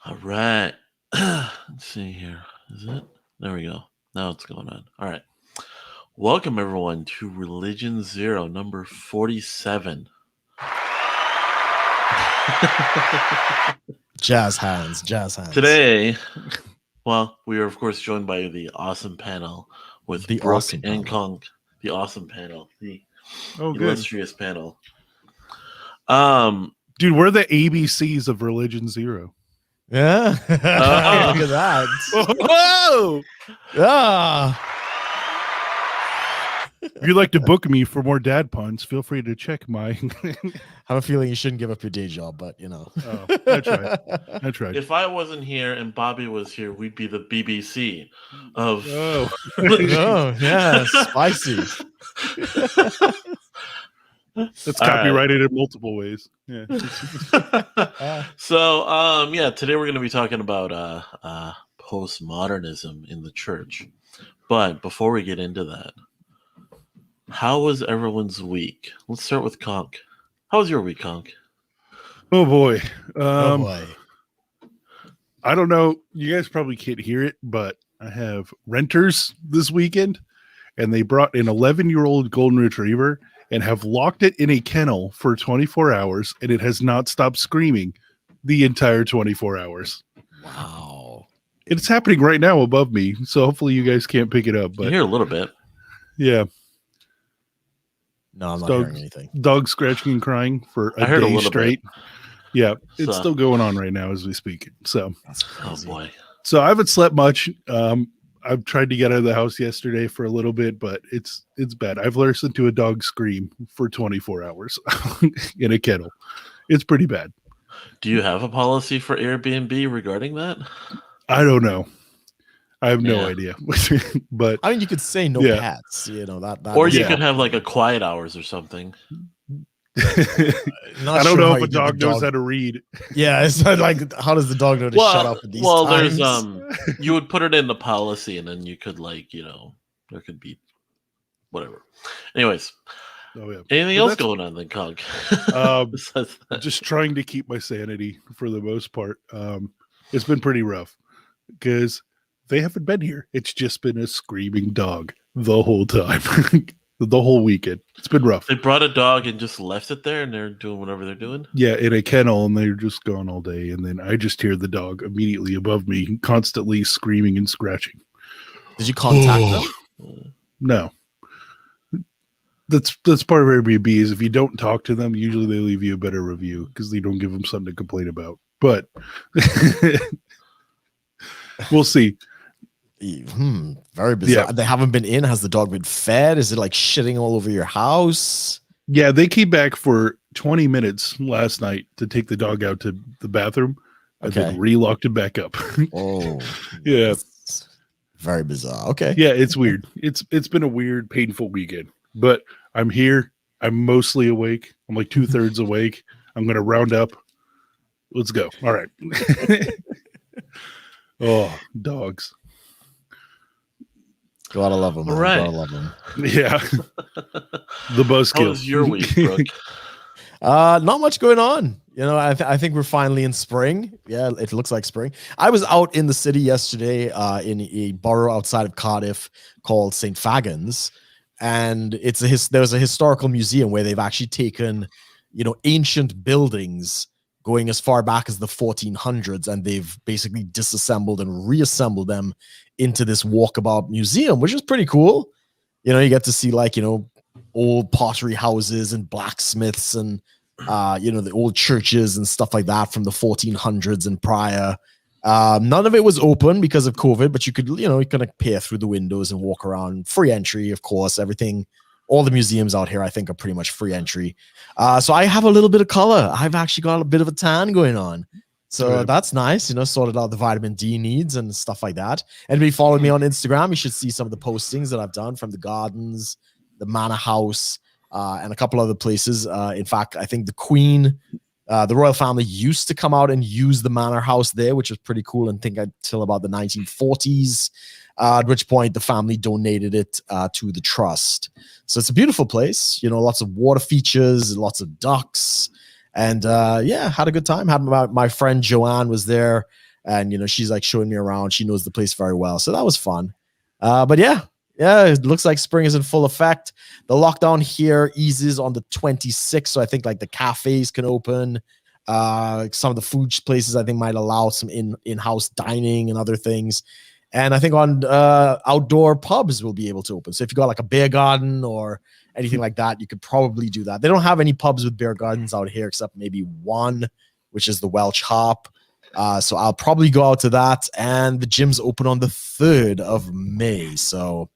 All right. Let's see here. Is it? There we go. Now it's going on. All right. Welcome, everyone, to Religion Zero, number 47. Jazz hands. Today, well, we are, of course, joined by the awesome panel with The Brooke awesome and panel. CONK. The awesome panel. The good. illustrious panel. Dude, we're the ABCs of Religion Zero. Yeah. Look at that. Whoa! Yeah. If you'd like to book me for more dad puns, feel free to check my. I have a feeling you shouldn't give up your day job, but you know. Oh, that's right. That's right. If I wasn't here and Bobby was here, we'd be the BBC of. Oh, Oh, yeah, spicy. that's copyrighted in multiple ways. Yeah. So, today we're going to be talking about postmodernism in the church. But before we get into that, how was everyone's week? Let's start with CONK. How was your week, CONK? Oh boy. Oh boy. I don't know. You guys probably can't hear it, but I have renters this weekend, and they brought an 11-year-old golden retriever and have locked it in a kennel for 24 hours, and it has not stopped screaming the entire 24 hours. Wow. It's happening right now above me, so hopefully you guys can't pick it up. You But hear a little bit. yeah, No, I'm not Dogs. hearing anything. dog scratching and crying for I a heard a day little straight. Yeah, it's So- still going on right now as we speak. So That's Oh, crazy. boy. I haven't slept much. I've tried to get out of the house yesterday for a little bit, but it's bad. I've listened to a dog scream for 24 hours in a kennel. It's pretty bad. Do you have a policy for Airbnb regarding that? I don't know. I have no Yeah. idea. But I mean, you could say no Yeah. pets, you know, that Or you Yeah. could have like a quiet hours or something. I don't know if a dog knows how to read. Yeah, it's not like, how does the dog know to shut up at these times? There's you would put it in the policy, and then you could there could be whatever. Anyways, Oh yeah. anything But else that's- going on then, COG? Um, Besides that? just trying to keep my sanity for the most part. It's been pretty rough because they haven't been here. It's just been a screaming dog the whole time, the whole weekend. It's been rough. They brought a dog and just left it there, and they're doing whatever they're doing. Yeah, in a kennel, and they're just gone all day. And then I just hear the dog immediately above me, constantly screaming and scratching. Did you contact them? No. That's part of Airbnb is if you don't talk to them, usually they leave you a better review because they don't give them something to complain about. But we'll see. Very bizarre. Yeah. They haven't been in. Has the dog been fed? Is it like shitting all over your house? Yeah, they came back for 20 minutes last night to take the dog out to the bathroom and then Okay. re-locked it back up. Oh, Yeah. that's very bizarre. Okay. Yeah, it's weird. It's been a weird, painful weekend, but I'm here. I'm mostly awake. I'm like 2/3 awake. I'm gonna round up. Let's go. All right. Oh, dogs. Gotta love them. All right. Gotta love them. Yeah. The buzzkill. How was your week, Brooke? Not much going on. You know, I think we're finally in spring. Yeah, it looks like spring. I was out in the city yesterday in a borough outside of Cardiff called St. Fagans, and there's a historical museum where they've actually taken, ancient buildings going as far back as the 1400s, and they've basically disassembled and reassembled them into this walkabout museum, which is pretty cool. You get to see old pottery houses and blacksmiths and the old churches and stuff like that from the 1400s and prior. None of it was open because of COVID, but you could, you kind of peer through the windows and walk around. Free entry, of course. Everything, all the museums out here, I think, are pretty much free entry. So I have a little bit of color. I've actually got a bit of a tan going on. So Right. that's nice, sorted out the vitamin D needs and stuff like that. And if you follow me on Instagram, you should see some of the postings that I've done from the gardens, the manor house, and a couple other places. In fact, I think the Queen, the royal family used to come out and use the manor house there, which was pretty cool. And think until about the 1940s, at which point the family donated it to the trust. So it's a beautiful place, lots of water features, lots of ducks. And had a good time. Had my friend Joanne was there, and she's like showing me around. She knows the place very well, so that was fun. But yeah, it looks like spring is in full effect. The lockdown here eases on the 26th, so I think like the cafes can open. Some of the food places I think might allow some in-house dining and other things. And I think on outdoor pubs will be able to open. So if you got like a beer garden or anything like that, you could probably do that. They don't have any pubs with beer gardens out here except maybe one, which is the Welsh Harp. So I'll probably go out to that. And the gym's open on the 3rd of May. So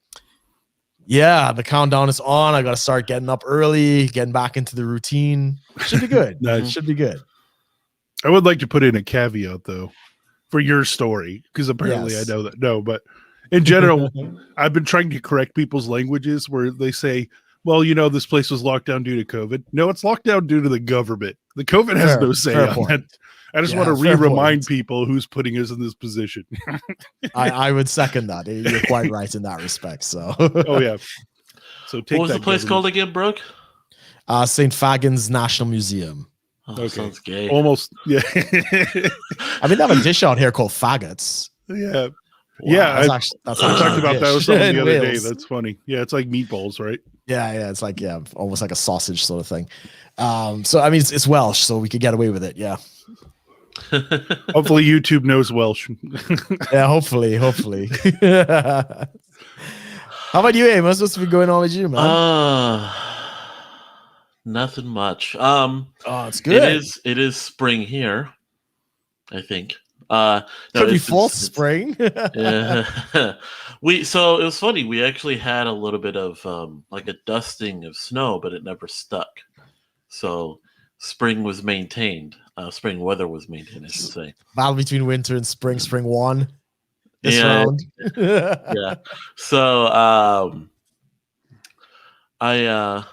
yeah, the countdown is on. I got to start getting up early, getting back into the routine. Should be good. Nice. Should be good. I would like to put in a caveat though for your story, because apparently Yes. I know that. No, but in general, I've been trying to correct people's languages where they say, well, this place was locked down due to COVID. No, it's locked down due to the government. The COVID has no say on that. I just want to remind people who's putting us in this position. I would second that. You're quite right in that respect. So, oh yeah. So take what was that, the place called again, Brooke? St. Fagans National Museum. Oh, Okay. Sounds gay. Almost, yeah. I mean, they have a dish out here called faggots. Yeah. Wow. Yeah, That's I talked about that with someone the other day. That's funny. Yeah, it's like meatballs, right? Yeah, it's like almost like a sausage sort of thing. So I mean, it's Welsh, so we could get away with it. Yeah. Hopefully, YouTube knows Welsh. Yeah, hopefully. How about you, Amos? What's been going on with you, man? Nothing much. Oh, it's good. It is spring here, I think. Could be false spring. Yeah. So it was funny. We actually had a little bit of like a dusting of snow, but it never stuck. So spring was maintained. Spring weather was maintained, I should say. Battle between winter and spring. Spring won this Yeah. round. Yeah. So I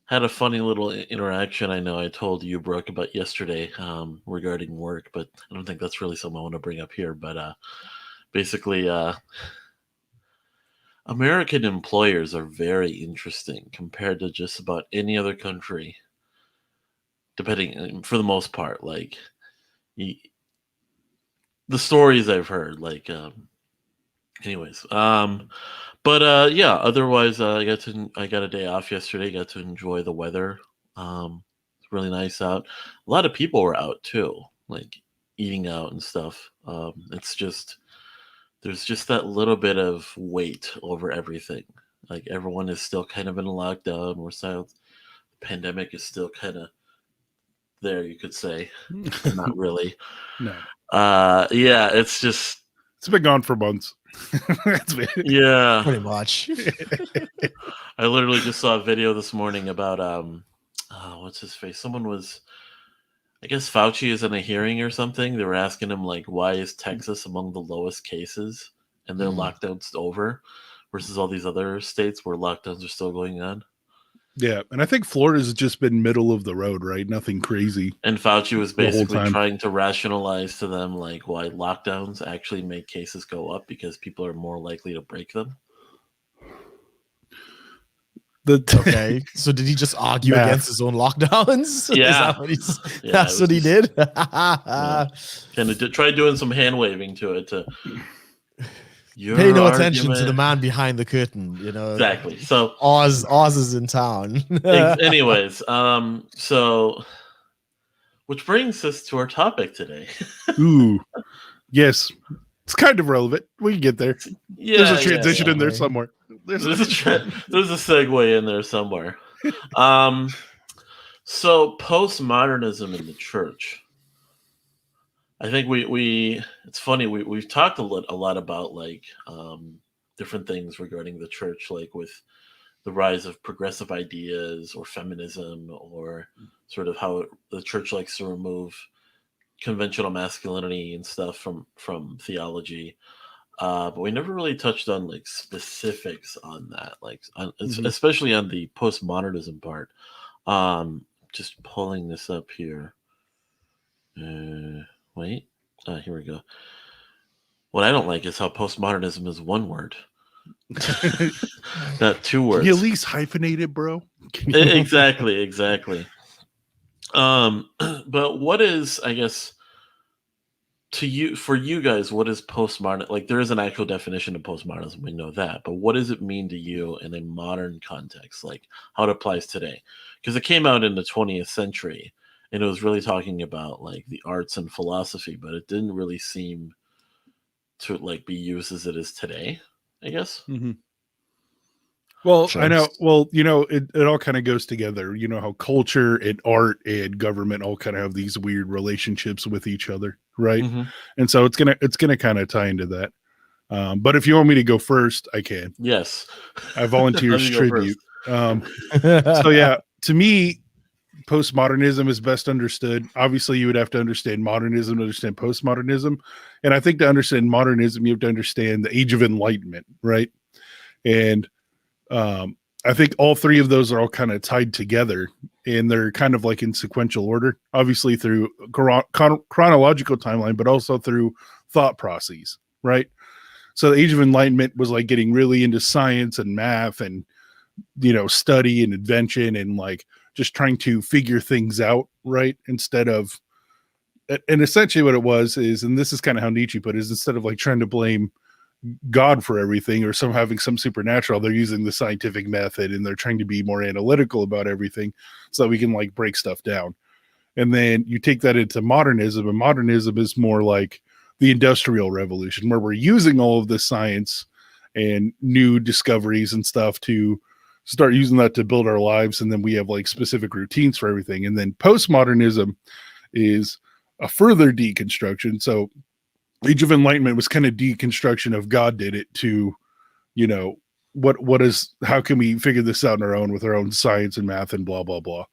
had a funny little interaction. I know I told you, Brooke, about yesterday regarding work, but I don't think that's really something I want to bring up here. But basically, American employers are very interesting compared to just about any other country, depending, for the most part. Like, the stories I've heard, like, anyways. But yeah, otherwise, I got a day off yesterday. Got to enjoy the weather. It's really nice out. A lot of people were out too, like eating out and stuff. It's just there's just that little bit of weight over everything. Like everyone is still kind of in a lockdown. We're still the pandemic is still kind of there, you could say. Not really. No. Yeah, it's been gone for months. Yeah, pretty much. I literally just saw a video this morning about what's his face? Someone was, I guess Fauci is in a hearing or something. They were asking him like, why is Texas among the lowest cases and their lockdown's over versus all these other states where lockdowns are still going on? Yeah, and I think Florida's just been middle of the road, right? Nothing crazy. And Fauci was basically trying to rationalize to them like why lockdowns actually make cases go up because people are more likely to break them. Okay, so did he just argue against his own lockdowns? Yeah, that's what he did. Kind of tried doing some hand waving to it to pay no attention to the man behind the curtain. Exactly. So Oz is in town. Anyways, so which brings us to our topic today. Ooh, yes, it's kind of relevant. We can get there. Yeah, there's a transition in there somewhere. There's a segue in there somewhere. So postmodernism in the church. I think we it's funny, we've talked a lot about like different things regarding the church, like with the rise of progressive ideas or feminism, or sort of how the church likes to remove conventional masculinity and stuff from theology. But we never really touched on like specifics on that, like especially on the postmodernism part. Just pulling this up here. Wait, here we go. What I don't like is how postmodernism is one word, not two words. You at least hyphenate it, bro. Exactly. But what is, I guess, to you, for you guys, what is postmodern? Like, there is an actual definition of postmodernism. We know that, but what does it mean to you in a modern context? Like, how it applies today? Because it came out in the 20th century, and it was really talking about like the arts and philosophy, but it didn't really seem to like be used as it is today, I guess. Mm-hmm. Well, Sure. I know. Well, it all kind of goes together. You know how culture and art and government all kind of have these weird relationships with each other, right? Mm-hmm. And so it's gonna kind of tie into that. But if you want me to go first, I can. Yes. I volunteer as Let me go tribute. So yeah, to me, postmodernism is best understood. Obviously, you would have to understand modernism to understand postmodernism, and I think to understand modernism, you have to understand the Age of Enlightenment, right? And I think all three of those are all kind of tied together, and they're kind of like in sequential order, obviously through chronological timeline, but also through thought processes, right? So the Age of Enlightenment was like getting really into science and math and, study and invention and like just trying to figure things out, right? Instead of, and essentially what it was is, and this is kind of how Nietzsche put it, is instead of like trying to blame God for everything or having some supernatural, they're using the scientific method and they're trying to be more analytical about everything so that we can like break stuff down. And then you take that into modernism, and modernism is more like the Industrial Revolution, where we're using all of this science and new discoveries and stuff to start using that to build our lives. And then we have like specific routines for everything. And then postmodernism is a further deconstruction. So Age of Enlightenment was kind of deconstruction of God did it to, how can we figure this out on our own with our own science and math and blah, blah, blah.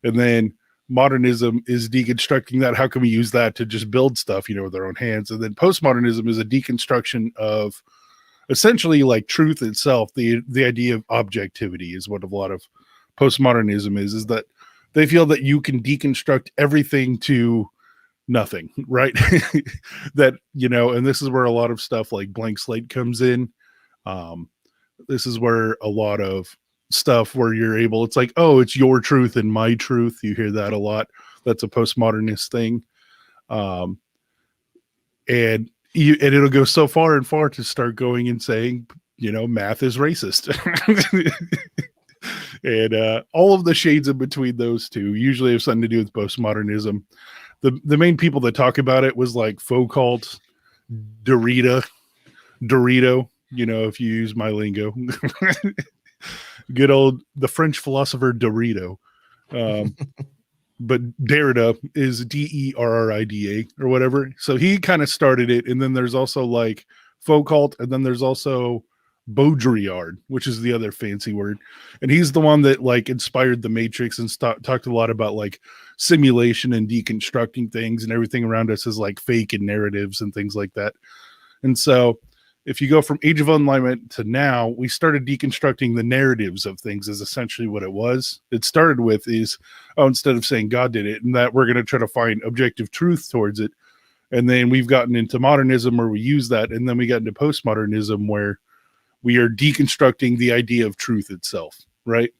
And then modernism is deconstructing that. How can we use that to just build stuff, with our own hands? And then postmodernism is a deconstruction of essentially like truth itself. The idea of objectivity is what a lot of postmodernism is that they feel that you can deconstruct everything to nothing, right? That, and this is where a lot of stuff like blank slate comes in. This is where a lot of stuff where you're able, it's like, oh, it's your truth and my truth. You hear that a lot. That's a postmodernist thing. And it'll go so far and far to start going and saying, math is racist. And all of the shades in between those two usually have something to do with postmodernism. The main people that talk about it was like Foucault, Derrida, if you use my lingo. Good old the French philosopher Derrida. But Derrida is Derrida or whatever. So he kind of started it. And then there's also like Foucault, and then there's also Baudrillard, which is the other fancy word. And he's the one that like inspired the Matrix and talked a lot about like simulation and deconstructing things, and everything around us is like fake and narratives and things like that. And so if you go from Age of Enlightenment to now, we started deconstructing the narratives of things is essentially what it was. It started with is, instead of saying God did it, and that we're going to try to find objective truth towards it. And then we've gotten into modernism where we use that. And then we got into postmodernism where we are deconstructing the idea of truth itself, right?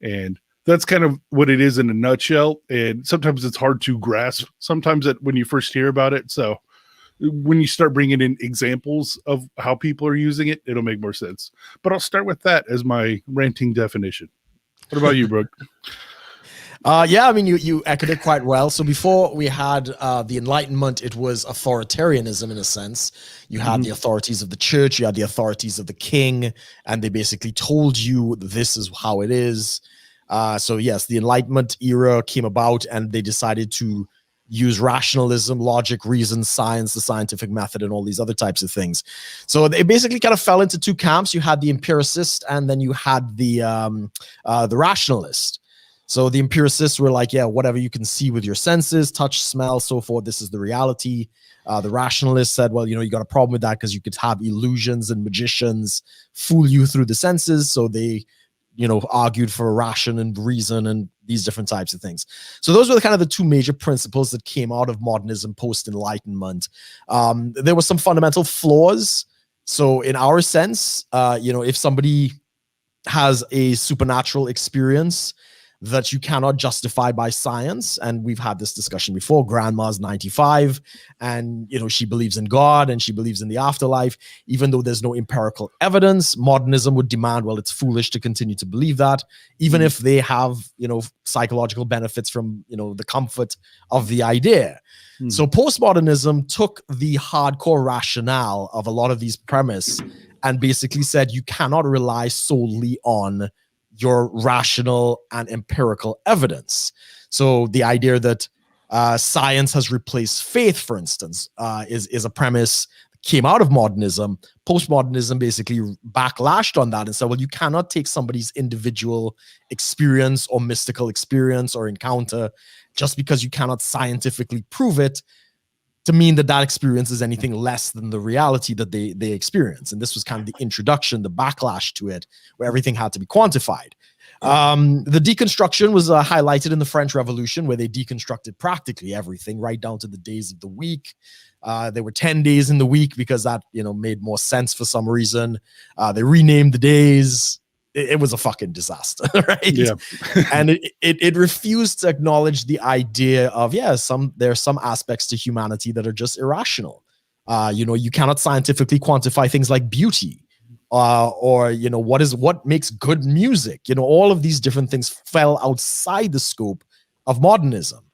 And that's kind of what it is in a nutshell. And sometimes it's hard to grasp sometimes when you first hear about it. So when you start bringing in examples of how people are using it, it'll make more sense. But I'll start with that as my ranting definition. What about you, Brooke? Yeah, I mean, you echoed it quite well. So before we had the Enlightenment, it was authoritarianism in a sense. You had the authorities of the church, you had the authorities of the king, and they basically told you this is how it is. So yes, the Enlightenment era came about, and they decided to use rationalism, logic, reason, science, the scientific method, and all these other types of things. So they basically kind of fell into two camps. You had the empiricist, and then you had the rationalist. So the empiricists were like, yeah, whatever you can see with your senses, touch, smell, so forth, this is the reality. The rationalists said, well, you got a problem with that because you could have illusions and magicians fool you through the senses. So they, argued for ration and reason and these different types of things. So those were kind of the two major principles that came out of modernism post-Enlightenment. There were some fundamental flaws. So in our sense, if somebody has a supernatural experience, that you cannot justify by science. And we've had this discussion before. Grandma's 95 and, she believes in God and she believes in the afterlife, even though there's no empirical evidence. Modernism would demand, well, it's foolish to continue to believe that, even if they have, psychological benefits from, the comfort of the idea. So postmodernism took the hardcore rationale of a lot of these premises and basically said you cannot rely solely on your rational and empirical evidence. So the idea that science has replaced faith, for instance, is a premise that came out of modernism. Postmodernism basically backlashed on that and said, well, you cannot take somebody's individual experience or mystical experience or encounter just because you cannot scientifically prove it to mean that that experience is anything less than the reality that they experience. And this was kind of the introduction, the backlash to it, where everything had to be quantified. The deconstruction was highlighted in the French Revolution, where they deconstructed practically everything, right down to the days of the week. There were 10 days in the week because that, made more sense for some reason. They renamed the days. It was a fucking disaster, right? Yeah. And it refused to acknowledge the idea of, there are some aspects to humanity that are just irrational. You cannot scientifically quantify things like beauty, or what makes good music. All of these different things fell outside the scope of modernism.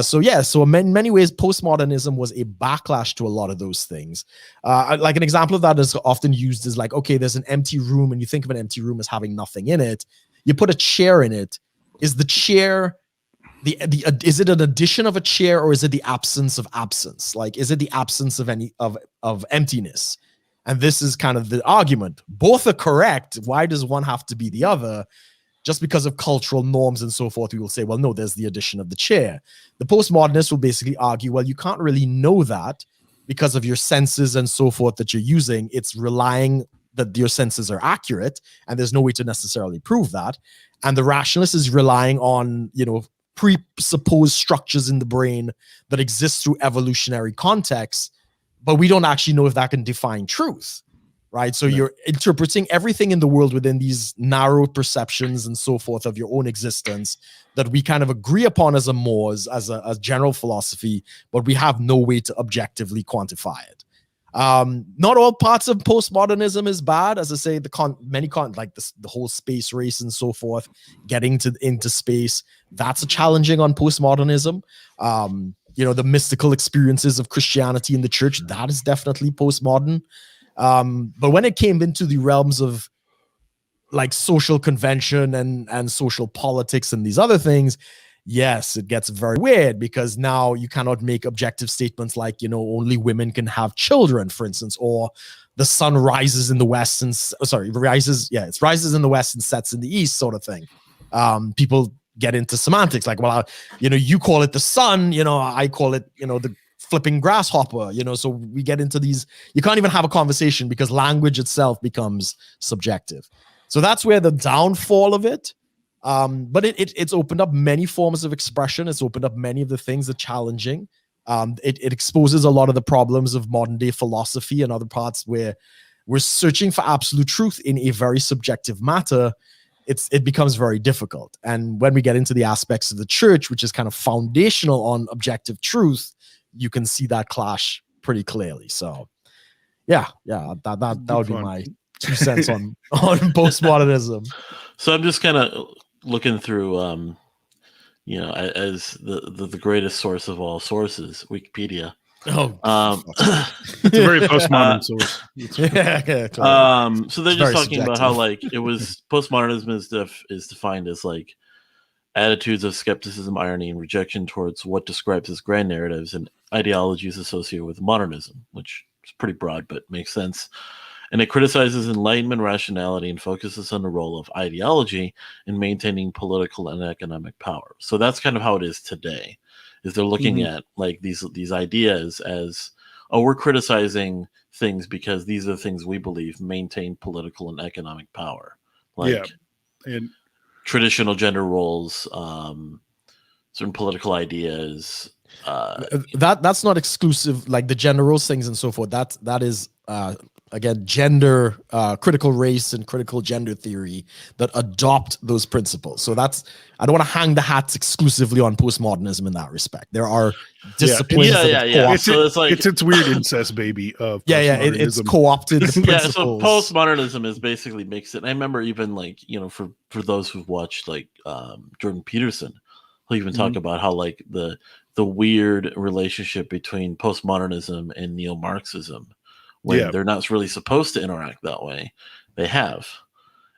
So in many ways, postmodernism was a backlash to a lot of those things. Like an example of that is often used as like, okay, there's an empty room and you think of an empty room as having nothing in it. You put a chair in it. Is the chair, is it an addition of a chair or is it the absence of absence? Like, is it the absence of any of emptiness? And this is kind of the argument. Both are correct. Why does one have to be the other? Just because of cultural norms and so forth, we will say, well, no, there's the addition of the chair. The postmodernists will basically argue, well, you can't really know that because of your senses and so forth that you're using. It's relying that your senses are accurate, and there's no way to necessarily prove that. And the rationalist is relying on, presupposed structures in the brain that exist through evolutionary contexts, but we don't actually know if that can define truth. Right. So you're interpreting everything in the world within these narrow perceptions and so forth of your own existence that we kind of agree upon as a mores, as a general philosophy, but we have no way to objectively quantify it. Not all parts of postmodernism is bad. As I say, like the whole space race and so forth, getting into space, that's a challenging on postmodernism. The mystical experiences of Christianity in the church, that is definitely postmodern. But when it came into the realms of like social convention and social politics and these other things, yes, it gets very weird because now you cannot make objective statements like, only women can have children, for instance, or the sun rises in the west and rises in the west and sets in the east, sort of thing. People get into semantics like, well, you call it the sun, I call it, the flipping grasshopper, so we get into these, you can't even have a conversation because language itself becomes subjective. So that's where the downfall of it, but it's opened up many forms of expression. It's opened up many of the things that are challenging. It exposes a lot of the problems of modern day philosophy and other parts where we're searching for absolute truth in a very subjective matter. It becomes very difficult. And when we get into the aspects of the church, which is kind of foundational on objective truth, you can see that clash pretty clearly. So that would be my 2 cents on postmodernism. So I'm just kind of looking through, as the greatest source of all sources, Wikipedia. It's a very postmodern source. Totally. So they're just talking about how like it was postmodernism is defined as like attitudes of skepticism, irony, and rejection towards what describes as grand narratives and ideologies associated with modernism, which is pretty broad but makes sense. And it criticizes Enlightenment rationality and focuses on the role of ideology in maintaining political and economic power. So that's kind of how it is today. Is they're looking at like these ideas as, we're criticizing things because these are the things we believe maintain political and economic power. Like and traditional gender roles, certain political ideas. That's not exclusive, like the gender roles things and so forth. That is again, gender, critical race and critical gender theory that adopt those principles. So that's, I don't want to hang the hats exclusively on postmodernism in that respect. There are disciplines that have co-opted. So it's like it's its weird incest baby of it's postmodernism. co-opted the so principles. postmodernism is basically mixed it. I remember even like, for those who've watched like Jordan Peterson, he'll even talk about how like the weird relationship between postmodernism and neo-Marxism, when they're not really supposed to interact that way, they have.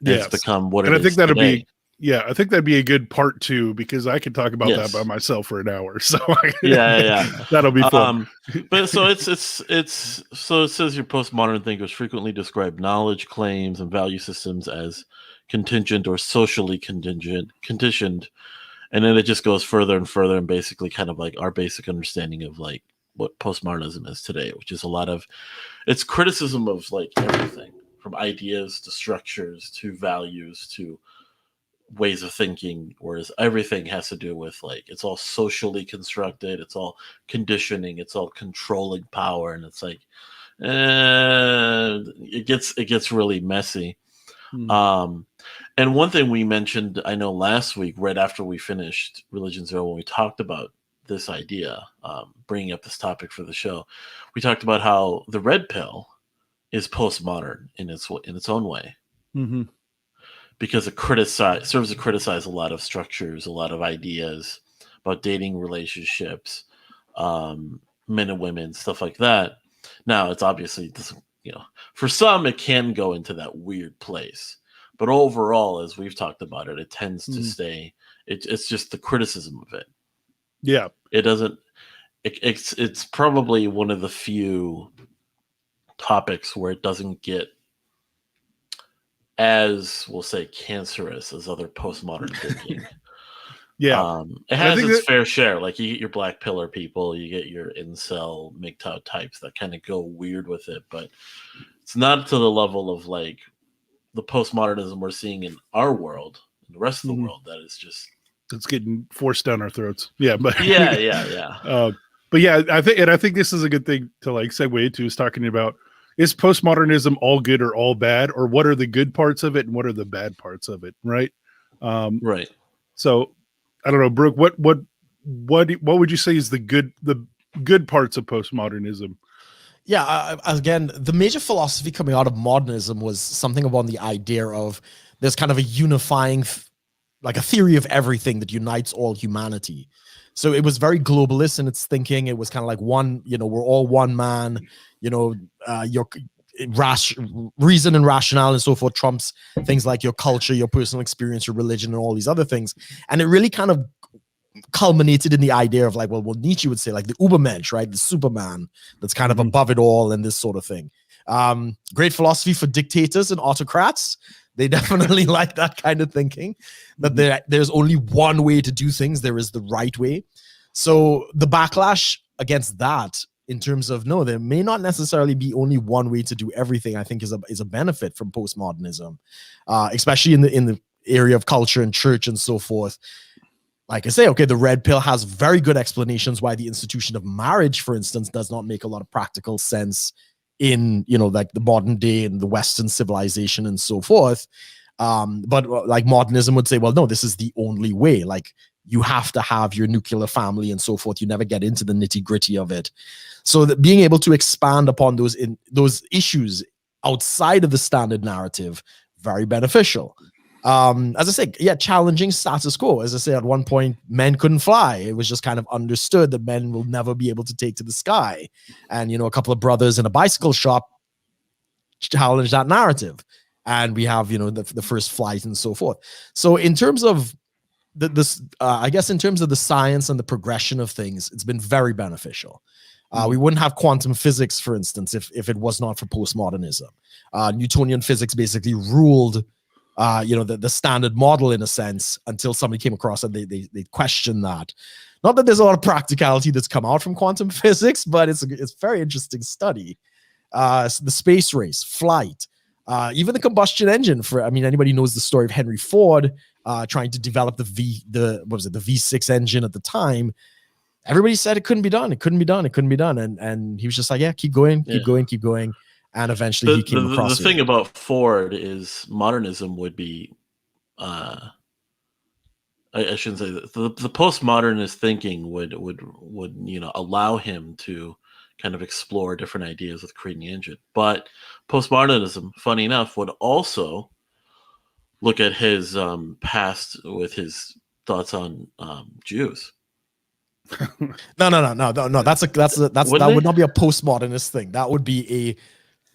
It's become what it is. And I think that'll be I think that'd be a good part 2, because I could talk about that by myself for an hour. So that'll be fun. But so it says your postmodern thinkers frequently describe knowledge claims and value systems as contingent or socially conditioned, and then it just goes further and further, and basically kind of like our basic understanding of like what postmodernism is today, which is a lot of it's criticism of like everything from ideas to structures to values to ways of thinking, whereas everything has to do with like it's all socially constructed, it's all conditioning, it's all controlling power, and it's like it gets really messy. And one thing we mentioned, I know last week, right after we finished Religion Zero, when we talked about this idea, bringing up this topic for the show, we talked about how the red pill is postmodern in its own way, because it serves to criticize a lot of structures, a lot of ideas about dating relationships, men and women, stuff like that. Now, it's obviously doesn't, for some it can go into that weird place, but overall, as we've talked about it, it tends to stay. It's just the criticism of it. Yeah, it doesn't. It's probably one of the few topics where it doesn't get as, we'll say, cancerous as other postmodern thinking. It has its fair share. Like you get your black pillar people, you get your incel MGTOW types that kind of go weird with it, but it's not to the level of like the postmodernism we're seeing in our world, in the rest of the world. That is just it's getting forced down our throats. Yeah, but but yeah, I think this is a good thing to like segue into, is talking about, is postmodernism all good or all bad, or what are the good parts of it and what are the bad parts of it, right? Right. So I don't know, Brooke, what would you say is the good parts of postmodernism? Yeah, again, the major philosophy coming out of modernism was something about the idea of there's kind of a unifying, like a theory of everything that unites all humanity. So it was very globalist in its thinking. It was kind of like one, we're all one man, your reason and rationale and so forth trumps things like your culture, your personal experience, your religion, and all these other things. And it really kind of culminated in the idea of like, well, Nietzsche would say like the Ubermensch, right? The Superman that's kind of above it all and this sort of thing. Great philosophy for dictators and autocrats. They definitely like that kind of thinking, that there's only one way to do things. There is the right way. So the backlash against that, in terms of, no, there may not necessarily be only one way to do everything, I think is a benefit from postmodernism, especially in the area of culture and church and so forth. Like I say, okay, the red pill has very good explanations why the institution of marriage, for instance, does not make a lot of practical sense in, like the modern day and the Western civilization and so forth. But like modernism would say, well, no, this is the only way. Like you have to have your nuclear family and so forth. You never get into the nitty gritty of it. So that being able to expand upon those issues outside of the standard narrative, very beneficial. As I say, challenging status quo. As I say, at one point, men couldn't fly. It was just kind of understood that men will never be able to take to the sky. And, a couple of brothers in a bicycle shop challenged that narrative. And we have, the first flight and so forth. So in terms of I guess in terms of the science and the progression of things, it's been very beneficial. We wouldn't have quantum physics, for instance, if it was not for postmodernism. Newtonian physics basically ruled the standard model in a sense, until somebody came across and they questioned that. Not that there's a lot of practicality that's come out from quantum physics, but it's a very interesting study. The space race, flight, even the combustion engine. Anybody knows the story of Henry Ford trying to develop the V6 engine at the time. Everybody said it couldn't be done. It couldn't be done. And he was just like, yeah, keep going. and eventually he came The across with thing it. about Ford is modernism would be, I shouldn't say that. The postmodernist thinking would allow him to kind of explore different ideas with creating the engine. But postmodernism, funny enough, would also look at his past with his thoughts on Jews. No. That Wouldn't would they? not be a postmodernist thing. That would be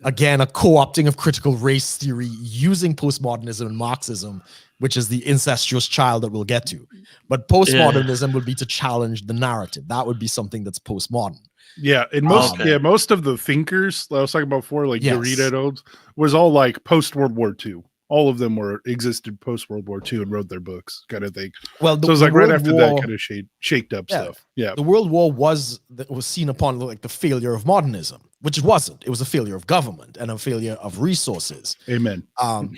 again a co-opting of critical race theory using postmodernism and Marxism, which is the incestuous child that we'll get to. But postmodernism would be to challenge the narrative. That would be something that's postmodern. Yeah, and most of the thinkers that I was talking about before, like Derrida and Odes, was all like post World War II. All of them existed post World War II and wrote their books, kind of thing. Well, so it was like right after that kind of shaped up stuff. Yeah, the World War was seen upon like the failure of modernism, which it wasn't. It was a failure of government and a failure of resources. Amen.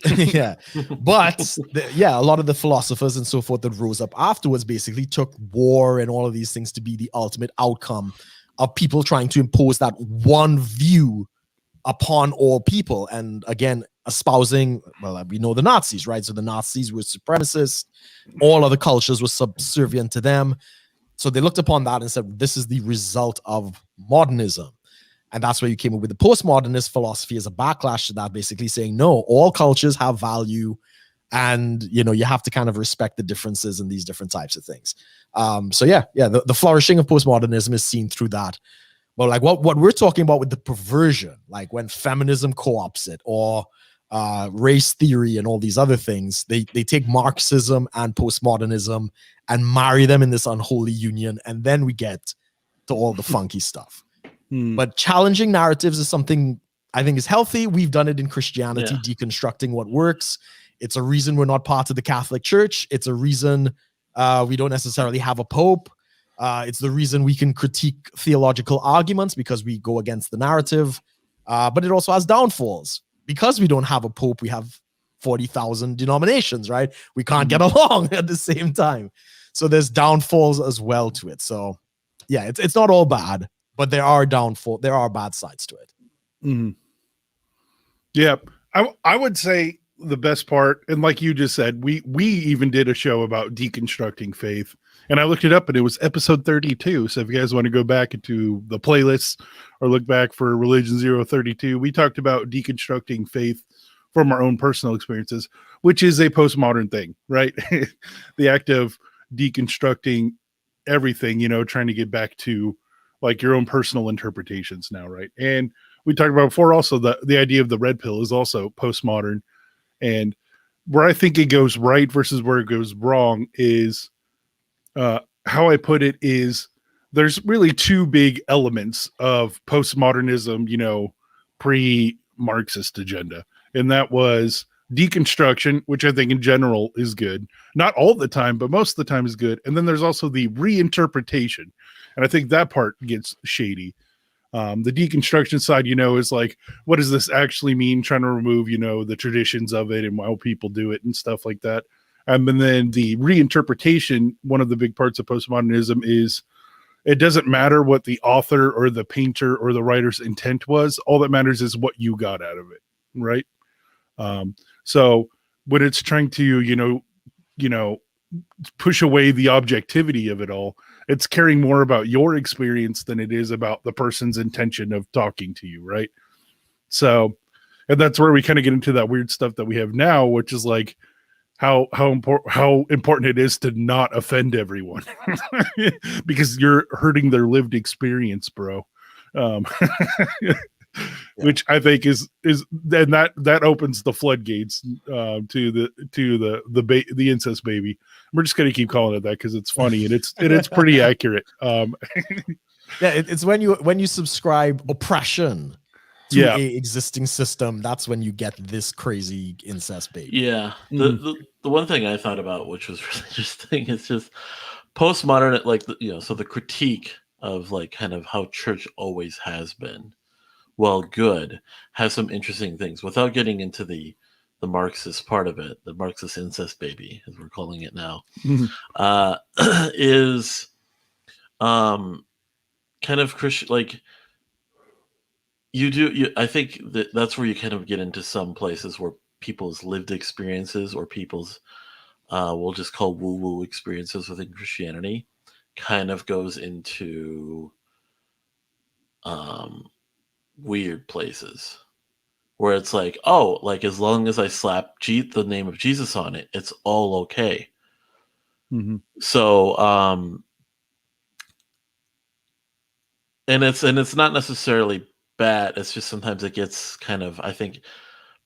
Yeah, but a lot of the philosophers and so forth that rose up afterwards basically took war and all of these things to be the ultimate outcome of people trying to impose that one view upon all people. And again, espousing, well, we know the Nazis, right? So the Nazis were supremacists. All other cultures were subservient to them. So they looked upon that and said, this is the result of modernism. And that's where you came up with the postmodernist philosophy as a backlash to that, basically saying, no, all cultures have value. And, you have to kind of respect the differences in these different types of things. The flourishing of postmodernism is seen through that. But like what we're talking about with the perversion, like when feminism co-opts it, or race theory and all these other things, they take Marxism and postmodernism and marry them in this unholy union, and then we get to all the funky stuff. But challenging narratives is something I think is healthy. We've done it in Christianity, deconstructing what works. It's a reason we're not part of the Catholic Church. It's a reason we don't necessarily have a pope. It's the reason we can critique theological arguments, because we go against the narrative. But it also has downfalls. Because we don't have a pope, we have 40,000 denominations, right? We can't get along at the same time. So there's downfalls as well to it. So yeah, it's not all bad, but there are bad sides to it. Yeah, I would say the best part, and like you just said, we even did a show about deconstructing faith, and I looked it up and it was episode 32. So if you guys want to go back into the playlists or look back for Religion 032, we talked about deconstructing faith from our own personal experiences, which is a postmodern thing, right? The act of deconstructing everything, trying to get back to like your own personal interpretations now, right? And we talked about before also the idea of the red pill is also postmodern. And where I think it goes right versus where it goes wrong is how I put it is there's really two big elements of postmodernism, pre-Marxist agenda. And that was deconstruction, which I think in general is good. Not all the time, but most of the time is good. And then there's also the reinterpretation. And I think that part gets shady. The deconstruction side, is like, what does this actually mean? Trying to remove, the traditions of it and how people do it and stuff like that. And then the reinterpretation, one of the big parts of postmodernism is it doesn't matter what the author or the painter or the writer's intent was. All that matters is what you got out of it. Right. So when it's trying to, push away the objectivity of it all, it's caring more about your experience than it is about the person's intention of talking to you. Right. So, and that's where we kind of get into that weird stuff that we have now, which is like how important it is to not offend everyone because you're hurting their lived experience, bro. Which I think is then that opens the floodgates to the incest baby. We're just gonna keep calling it that because it's funny and it's pretty accurate. It's when you subscribe oppression to a existing system, that's when you get this crazy incest baby. Yeah. The one thing I thought about, which was really interesting, is just postmodern, like so the critique of like kind of how church always has been, well, good, has some interesting things without getting into the Marxist part of it, the Marxist incest baby, as we're calling it now, is kind of Christian, like, I think that's where you kind of get into some places where people's lived experiences or people's we'll just call woo-woo experiences within Christianity kind of goes into weird places where it's like, oh, like as long as I slap the name of Jesus on it, it's all okay. Mm-hmm. So, and it's not necessarily bad. It's just sometimes it gets kind of, I think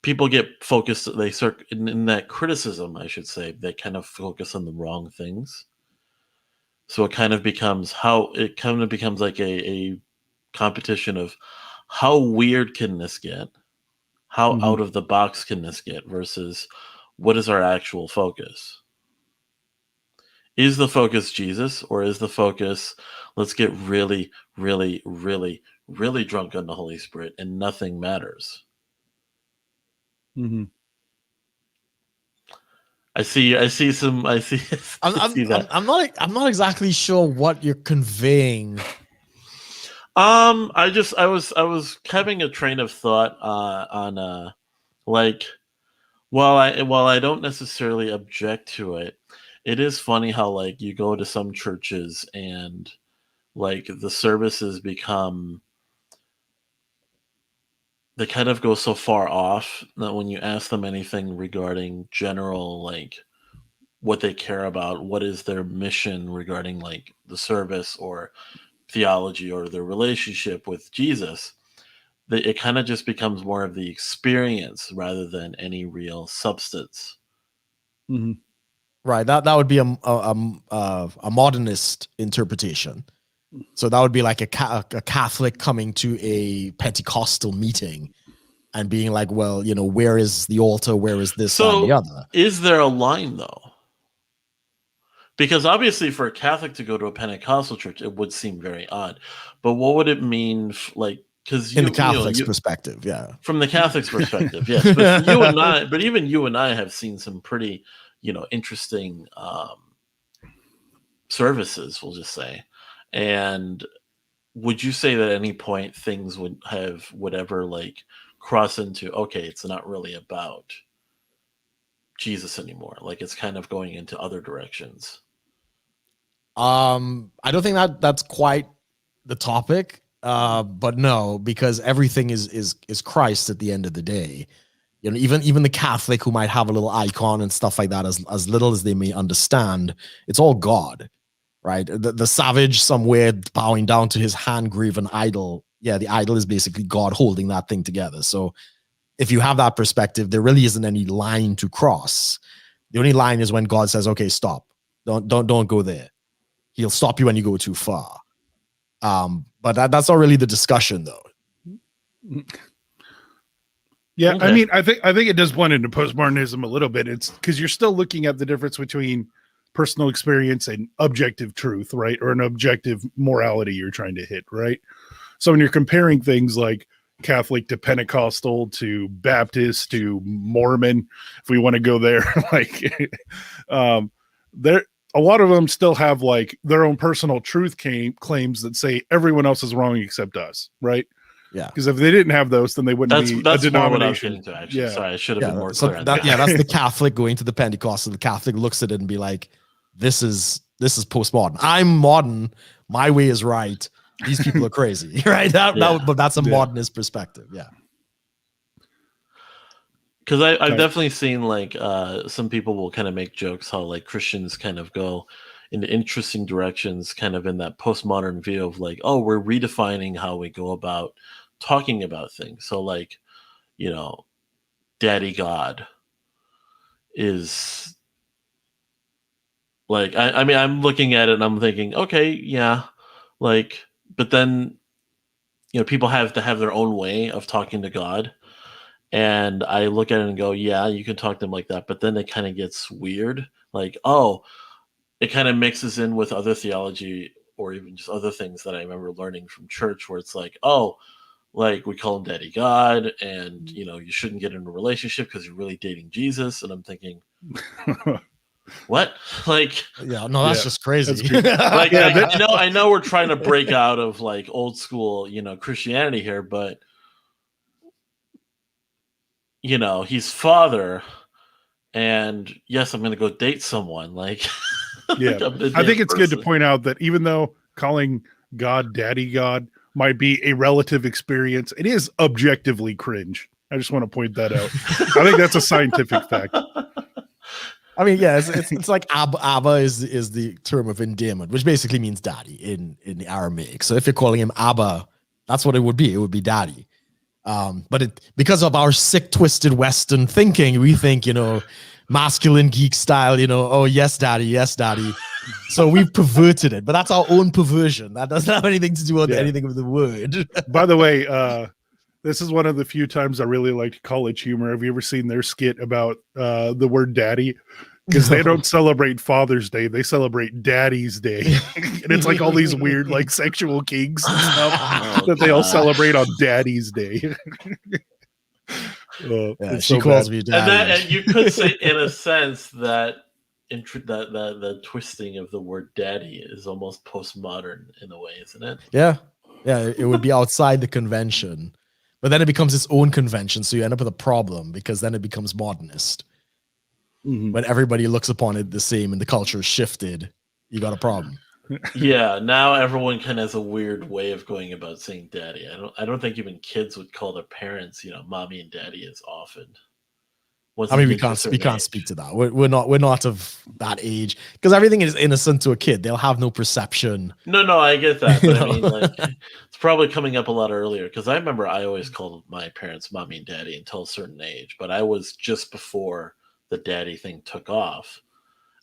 people get focused. They start in that criticism, I should say, they kind of focus on the wrong things. So it kind of becomes like a competition of how weird can this get? How Mm-hmm. out of the box can this get versus what is our actual focus? Is the focus Jesus, or is the focus let's get really, really, really, really drunk on the Holy Spirit and nothing matters? Mm-hmm. I see I'm, that. I'm not exactly sure what you're conveying. I was having a train of thought on like while I don't necessarily object to it, it is funny how like you go to some churches and like the services become they kind of go so far off that when you ask them anything regarding general like what they care about, what is their mission regarding like the service or theology or their relationship with Jesus, it kind of just becomes more of the experience rather than any real substance. Mm-hmm. Right. That would be a modernist interpretation. So that would be like a Catholic coming to a Pentecostal meeting and being like, well, you know, where is the altar? Where is this, that, and the So, other? is there a line though? Because obviously, for a Catholic to go to a Pentecostal church, it would seem very odd. But what would it mean, like, because In the Catholic's perspective, yeah. from the Catholic's perspective, yes. But for you and I, but even you and I have seen some pretty, interesting services. We'll just say, and would you say that at any point things would ever like cross into okay, it's not really about Jesus anymore. Like it's kind of going into other directions. I don't think that's quite the topic. But no, because everything is Christ at the end of the day. You know, even the Catholic who might have a little icon and stuff like that, as little as they may understand, it's all God, right? The savage somewhere bowing down to his hand-graven idol. Yeah, the idol is basically God holding that thing together. So if you have that perspective, there really isn't any line to cross. The only line is when God says, "Okay, stop. Don't go there." He'll stop you when you go too far. But that's not really the discussion, though. Yeah, Okay. I mean, I think it does blend into postmodernism a little bit. It's because you're still looking at the difference between personal experience and objective truth, right? Or an objective morality you're trying to hit, right? So when you're comparing things like Catholic to Pentecostal to Baptist to Mormon, if we want to go there, like there a lot of them still have like their own personal truth claims that say everyone else is wrong except us, right? Yeah. Because if they didn't have those, then they wouldn't be That's a more what I was denomination. getting to, actually. Yeah. Sorry, I should have been more So clear on that. that's the Catholic going to the Pentecostal. The Catholic looks at it and be like, this is postmodern. I'm modern. My way is right. These people are crazy, right? But that's a modernist perspective. Yeah. Because I've definitely seen like some people will kind of make jokes how like Christians kind of go into interesting directions, kind of in that postmodern view of like, oh, we're redefining how we go about talking about things. So like, Daddy God is like, I mean, I'm looking at it and I'm thinking, okay, yeah, like, but then, people have to have their own way of talking to God. And I look at it and go, yeah, you can talk to them like that. But then it kind of gets weird. Like, oh, it kind of mixes in with other theology or even just other things that I remember learning from church where it's like, oh, like we call him Daddy God and, you shouldn't get in a relationship because you're really dating Jesus. And I'm thinking, what? Like, yeah, no, that's just crazy. Like, I know we're trying to break out of like old school, Christianity here, but he's father, and yes, I'm going to go date someone. Like, Yeah, like I'm the I damn think it's good to person. point out that even though calling God Daddy God might be a relative experience, it is objectively cringe. I just want to point that out. I think that's a scientific fact. I mean, yeah, it's like Abba is the term of endearment, which basically means daddy in the Aramaic. So if you're calling him Abba, that's what it would be. It would be daddy. But because of our sick, twisted Western thinking, we think, masculine geek style, oh, yes, daddy, yes, daddy. So we've perverted it, but that's our own perversion. That doesn't have anything to do with anything with the word. By the way, this is one of the few times I really liked College Humor. Have you ever seen their skit about the word daddy? Because they don't celebrate Father's Day, they celebrate Daddy's Day. And it's like all these weird, like, sexual kinks and stuff that they all celebrate on Daddy's Day. She calls me daddy. And you could say, in a sense, that the twisting of the word daddy is almost postmodern in a way, isn't it? Yeah. It would be outside the convention, but then it becomes its own convention. So you end up with a problem because then it becomes modernist. Mm-hmm. When everybody looks upon it the same and the culture is shifted, you got a problem. Yeah, now everyone kind of has a weird way of going about saying daddy. I don't think even kids would call their parents, mommy and daddy as often. I mean, we can't speak to that. We're not of that age because everything is innocent to a kid. They'll have no perception. No, I get that. But I mean, like, it's probably coming up a lot earlier because I remember I always called my parents mommy and daddy until a certain age, but I was just before the daddy thing took off.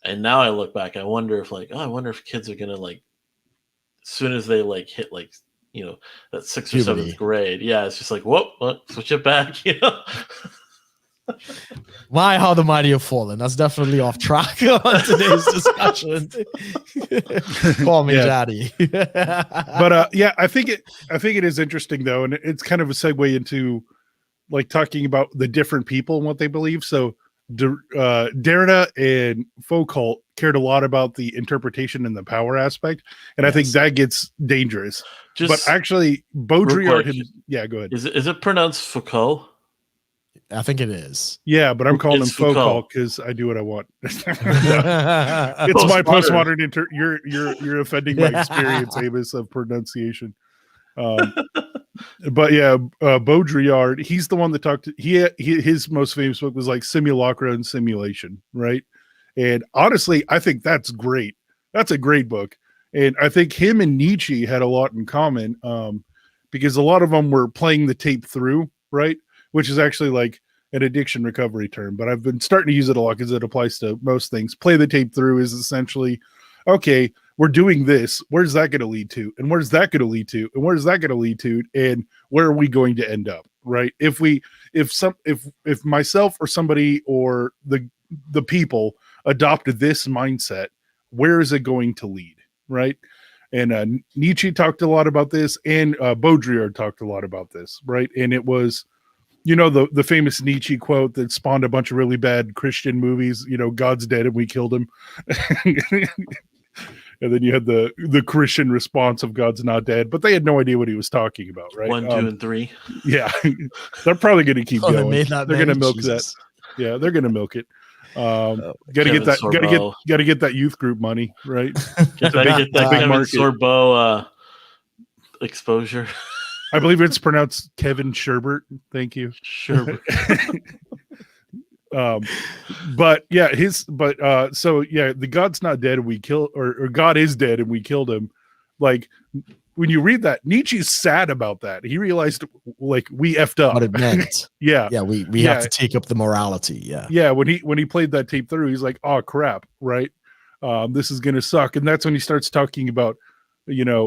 And now I look back, I wonder if kids are gonna, like, as soon as they, like, hit, like, that 6th or 7th grade, yeah, it's just like, whoop, switch it back, My, how the mighty have fallen. That's definitely off track on today's discussion. Call me daddy. But yeah, I think it is interesting though, and it's kind of a segue into, like, talking about the different people and what they believe. So Derrida and Foucault cared a lot about the interpretation and the power aspect, and I think that gets dangerous. But actually, Baudrillard, go ahead. Is it pronounced Foucault? I think it is. Yeah, but I'm calling him Foucault because I do what I want. It's my postmodern you're offending my experience, Amos, of pronunciation. But yeah, Baudrillard, he's the one that talked. His most famous book was like Simulacra and Simulation, right? And honestly, I think that's great. That's a great book, and I think him and Nietzsche had a lot in common, because a lot of them were playing the tape through, right? Which is actually like an addiction recovery term, but I've been starting to use it a lot because it applies to most things. Play the tape through is essentially, okay, we're doing this. Where's that going to lead to? And where's that going to lead to? And where's that going to lead to? And where are we going to end up? Right? If myself or somebody or the people adopted this mindset, where is it going to lead? Right? And Nietzsche talked a lot about this, and Baudrillard talked a lot about this, right? And it was, the famous Nietzsche quote that spawned a bunch of really bad Christian movies, God's dead and we killed him. And then you had the Christian response of God's not dead, but they had no idea what he was talking about, right? 1, 2, and 3. Yeah. They're probably going to keep going. They're going to milk Jesus. that. Yeah, they're going to milk it. Got to get that youth group money, right? Get that Kevin Sorbo exposure. I believe it's pronounced Kevin Sherbert. Thank you. Sherbert. But yeah, so yeah, the God's not dead and we kill, or God is dead and we killed him. Like, when you read that, Nietzsche's sad about that. He realized, like, we effed up what it meant. Yeah. We have to take up the morality. Yeah. When he played that tape through, he's like, oh crap, right? This is gonna suck. And that's when he starts talking about,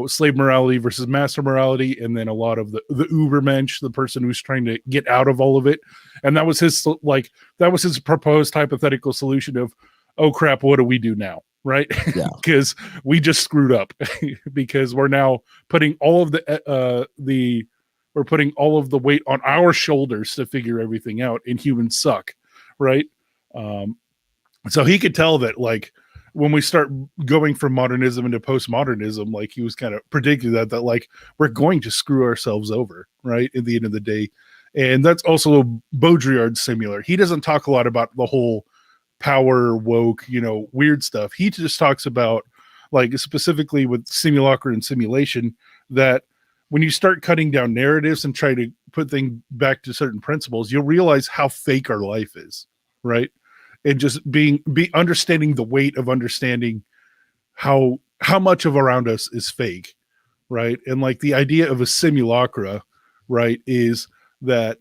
slave morality versus master morality, and then a lot of the Ubermensch, the person who's trying to get out of all of it. And that was his proposed hypothetical solution of, oh crap, what do we do now? Right? Yeah. Because we just screwed up because we're now putting all of the weight on our shoulders to figure everything out, and humans suck. Right. So he could tell that, like, when we start going from modernism into postmodernism, like, he was kind of predicting that like, we're going to screw ourselves over, right, at the end of the day. And that's also Baudrillard similar. He doesn't talk a lot about the whole power woke, weird stuff. He just talks about, like, specifically with simulacra and simulation, that when you start cutting down narratives and try to put things back to certain principles, you'll realize how fake our life is, right? And just be understanding the weight of understanding how much of around us is fake, right? And like the idea of a simulacra, right, is that,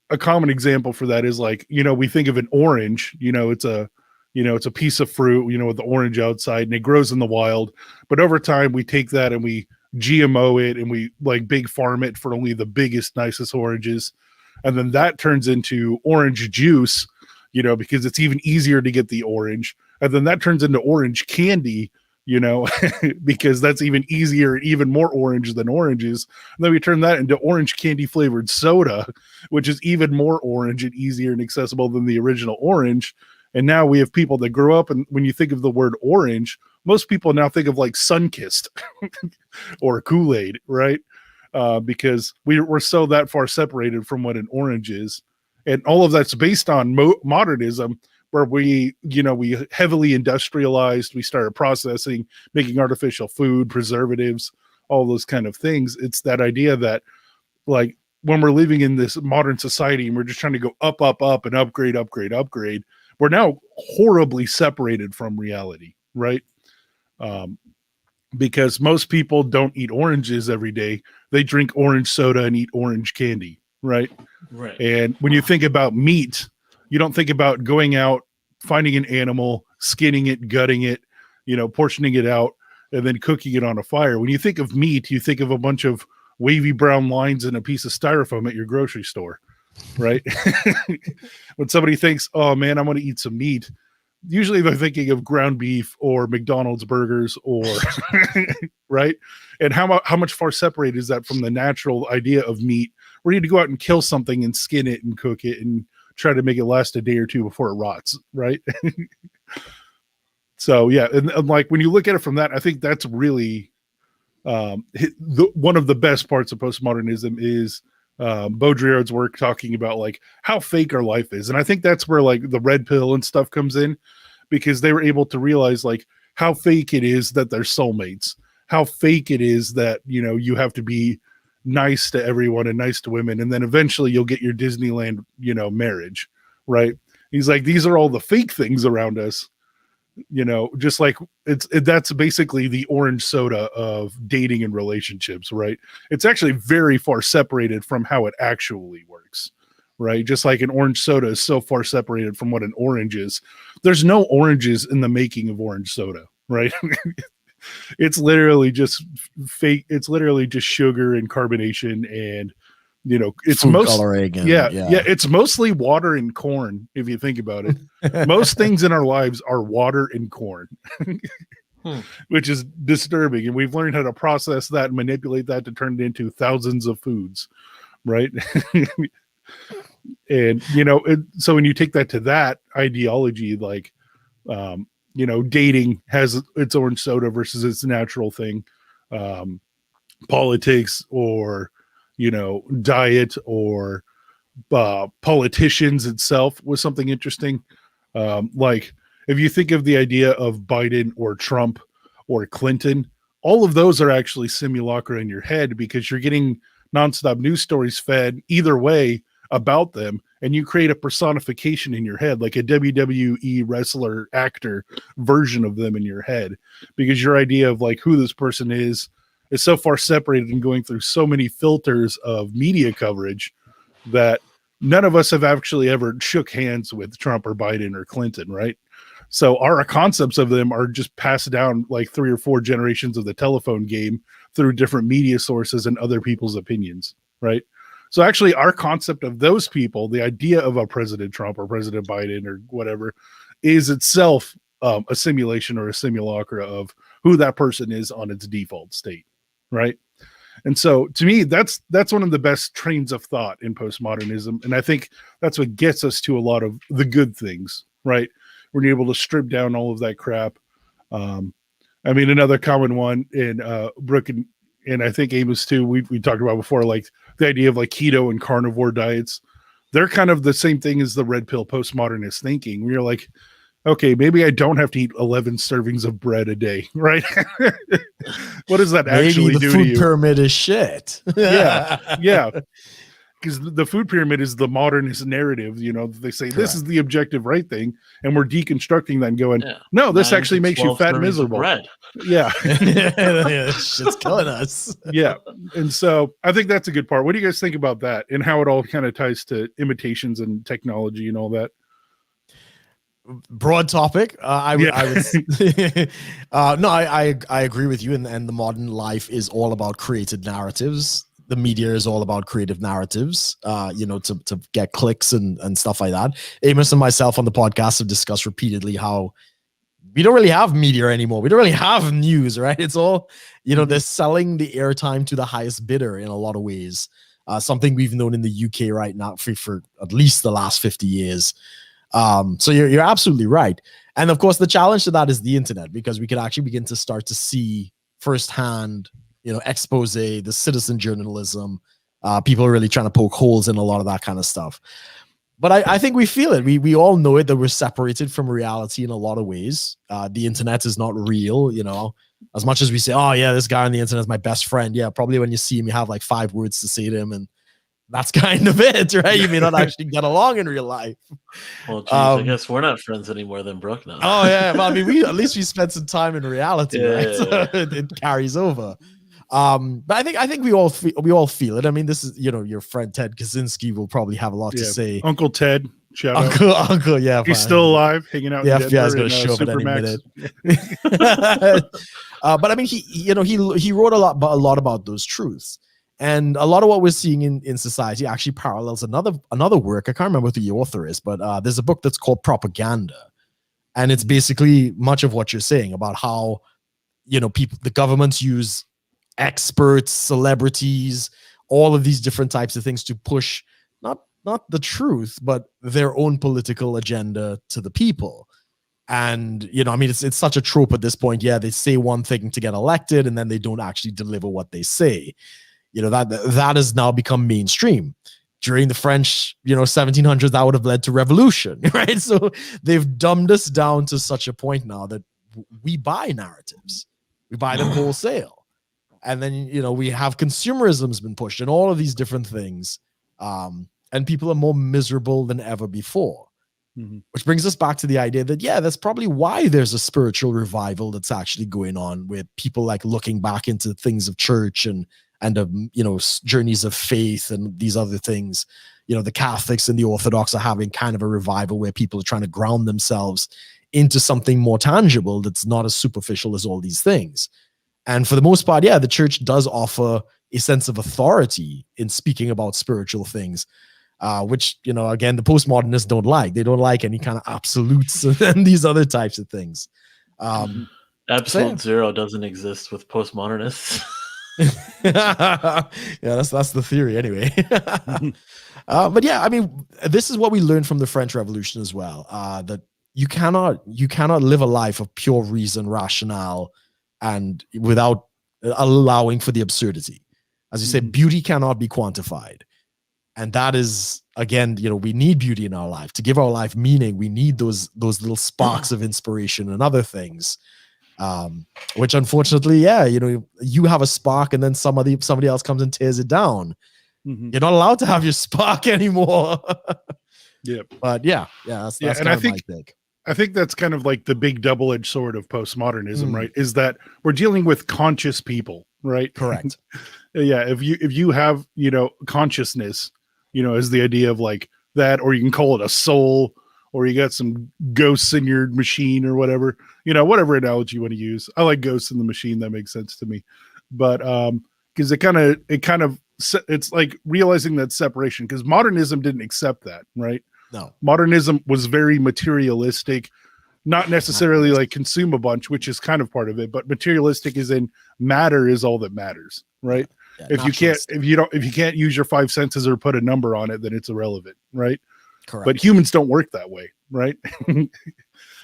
a common example for that is like, we think of an orange, it's a piece of fruit, with the orange outside, and it grows in the wild. But over time, we take that and we GMO it, and we like big farm it for only the biggest, nicest oranges. And then that turns into orange juice, because it's even easier to get the orange. And then that turns into orange candy, because that's even easier, even more orange than oranges. And then we turn that into orange candy flavored soda, which is even more orange and easier and accessible than the original orange. And now we have people that grow up, and when you think of the word orange, most people now think of like Sunkist or Kool-Aid, right? Because we're so that far separated from what an orange is. And all of that's based on modernism, where we heavily industrialized, we started processing, making artificial food, preservatives, all those kind of things. It's that idea that, like, when we're living in this modern society and we're just trying to go up, up, up, and upgrade, we're now horribly separated from reality, right? Because most people don't eat oranges every day. They drink orange soda and eat orange candy, right? Right. And when you think about meat, you don't think about going out, finding an animal, skinning it, gutting it, portioning it out, and then cooking it on a fire. When you think of meat, you think of a bunch of wavy brown lines and a piece of styrofoam at your grocery store, right? When somebody thinks, oh man, I'm going to eat some meat, usually they're thinking of ground beef or McDonald's burgers, or right? And how much far separated is that from the natural idea of meat, where you need to go out and kill something and skin it and cook it and try to make it last a day or two before it rots, right? So yeah, and like when you look at it from that, I think that's really one of the best parts of postmodernism is Baudrillard's work talking about like how fake our life is. And I think that's where like the red pill and stuff comes in, because they were able to realize like how fake it is that they're soulmates, how fake it is that, you have to be nice to everyone and nice to women, and then eventually you'll get your Disneyland, marriage, right? He's like, these are all the fake things around us, just like that's basically the orange soda of dating and relationships, right? It's actually very far separated from how it actually works, right? Just like an orange soda is so far separated from what an orange is. There's no oranges in the making of orange soda, right? It's literally just fake. It's literally just sugar and carbonation, and it's food coloring and, yeah, it's mostly water and corn. If you think about it, most things in our lives are water and corn, which is disturbing. And we've learned how to process that and manipulate that to turn it into thousands of foods, right? And so when you take that to that ideology, like dating has its orange soda versus its natural thing. Politics or, diet or politicians itself was something interesting. Like if you think of the idea of Biden or Trump or Clinton, all of those are actually simulacra in your head, because you're getting nonstop news stories fed either way about them, and you create a personification in your head, like a WWE wrestler actor version of them in your head, because your idea of like who this person is so far separated and going through so many filters of media coverage that none of us have actually ever shook hands with Trump or Biden or Clinton, right? So our concepts of them are just passed down like 3 or 4 generations of the telephone game through different media sources and other people's opinions, right? So actually our concept of those people, the idea of a President Trump or President Biden or whatever, is itself a simulation or a simulacra of who that person is on its default state, right? And so to me, that's one of the best trains of thought in postmodernism. And I think that's what gets us to a lot of the good things, right? We're able to strip down all of that crap. I mean, another common one in BROOK and I think Amos too, we talked about before, like the idea of like keto and carnivore diets. They're kind of the same thing as the red pill postmodernist thinking. Where you're like, okay, maybe I don't have to eat 11 servings of bread a day, right? What does that Maybe actually the do food to you? pyramid is shit. Yeah. Because the food pyramid is the modernist narrative. They say this is the objective right thing, and we're deconstructing that and going, no, this 9 actually to makes you 12 fat and servings of miserable. bread. Yeah. Shit's killing us. Yeah. And so I think that's a good part. What do you guys think about that and how it all kind of ties to imitations and technology and all that? Broad topic. I would no, I agree with you, and the modern life is all about created narratives. The media is all about creative narratives, to get clicks and stuff like that. Amos and myself on the podcast have discussed repeatedly how we don't really have media anymore. We don't really have news, right? It's all, they're selling the airtime to the highest bidder in a lot of ways. Something we've known in the UK right now for at least the last 50 years. So you're absolutely right. And of course, the challenge to that is the internet, because we could actually begin to start to see firsthand, expose, the citizen journalism, people are really trying to poke holes in a lot of that kind of stuff. But I think we feel it. We all know it, that we're separated from reality in a lot of ways. The internet is not real, as much as we say, oh yeah, this guy on the internet is my best friend. Yeah, probably when you see him, you have like 5 words to say to him, and that's kind of it, right? You may not actually get along in real life. Well, geez, I guess we're not friends anymore than Brooke now. Oh yeah, well, I mean, at least we spent some time in reality, right? So it carries over. But I think we all feel it. I mean, this is, your friend Ted Kaczynski will probably have a lot to say. Uncle Ted, shout out. Uncle, yeah, he's still alive, hanging out. The FBI is going to show up at any minute. But I mean, he wrote a lot about those truths. And a lot of what we're seeing in society actually parallels another work. I can't remember who the author is, but there's a book that's called Propaganda. And it's basically much of what you're saying about how, the governments use experts, celebrities, all of these different types of things to push not the truth, but their own political agenda to the people. And, I mean, it's such a trope at this point. Yeah, they say one thing to get elected, and then they don't actually deliver what they say. That has now become mainstream. During the French, 1700s, that would have led to revolution, right? So they've dumbed us down to such a point now that we buy narratives. We buy them wholesale. And then, we have consumerism's been pushed and all of these different things. And people are more miserable than ever before. Mm-hmm. Which brings us back to the idea that, that's probably why there's a spiritual revival that's actually going on, with people like looking back into things of church and journeys of faith and these other things. The Catholics and the Orthodox are having kind of a revival where people are trying to ground themselves into something more tangible that's not as superficial as all these things. And for the most part, the church does offer a sense of authority in speaking about spiritual things, which, again, the postmodernists don't like. They don't like any kind of absolutes and these other types of things. Absolute zero doesn't exist with postmodernists. That's the theory anyway. But I mean, this is what we learned from the French Revolution as well, that you cannot live a life of pure reason, rationale, and without allowing for the absurdity. As you said, beauty cannot be quantified. And that is, again, we need beauty in our life. To give our life meaning, we need those little sparks of inspiration and other things. Which unfortunately, you have a spark and then somebody else comes and tears it down. Mm-hmm. You're not allowed to have your spark anymore. But that's and kind of my take. I think that's kind of like the big double-edged sword of postmodernism, right? Is that we're dealing with conscious people, right? Correct. If you have, consciousness, as the idea of like that, or you can call it a soul, or you got some ghosts in your machine or whatever, whatever analogy you want to use. I like ghosts in the machine. That makes sense to me. But because it's like realizing that separation, because modernism didn't accept that, right? No. Modernism was very materialistic, not necessarily like consume a bunch, which is kind of part of it, but materialistic is in matter is all that matters, right? Yeah, if you can't use your 5 senses or put a number on it, then it's irrelevant, right? Correct. But humans don't work that way, right?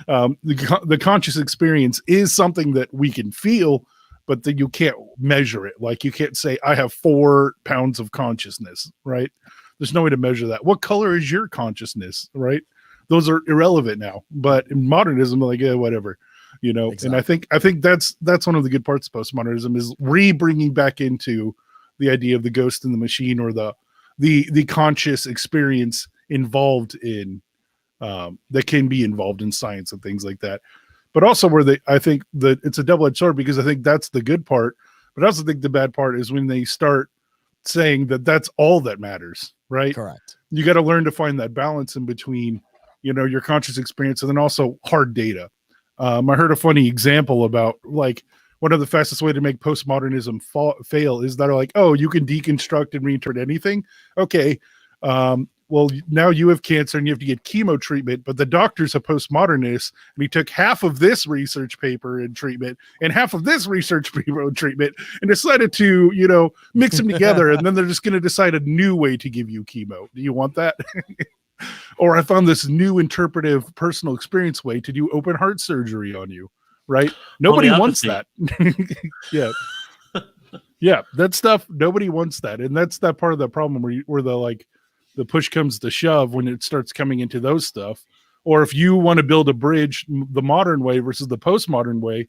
The conscious experience is something that we can feel, but then you can't measure it. Like you can't say I have 4 pounds of consciousness, right? There's no way to measure that. What color is your consciousness, right? Those are irrelevant now. But in modernism, like, yeah, whatever, you know. Exactly. And I think that's one of the good parts of postmodernism is bringing back into the idea of the ghost in the machine, or the conscious experience involved in that can be involved in science and things like that. But also I think that it's a double-edged sword, because I think that's the good part, but I also think the bad part is when they start saying that that's all that matters, right? Correct. You got to learn to find that balance in between, you know, your conscious experience and then also hard data. I heard a funny example about, like, one of the fastest way to make postmodernism fail is that, like, oh, you can deconstruct and reinterpret anything. Okay. Well, now you have cancer and you have to get chemo treatment, but the doctor's a postmodernist and he took half of this research paper and treatment and half of this research paper and treatment and decided to, you know, mix them together. And then they're just going to decide a new way to give you chemo. Do you want that? Or I found this new interpretive personal experience way to do open heart surgery on you, right? Nobody wants that. Yeah. Yeah. That stuff, nobody wants that. And that's that part of the problem where the push comes to shove when it starts coming into those stuff. Or if you want to build a bridge the modern way versus the postmodern way,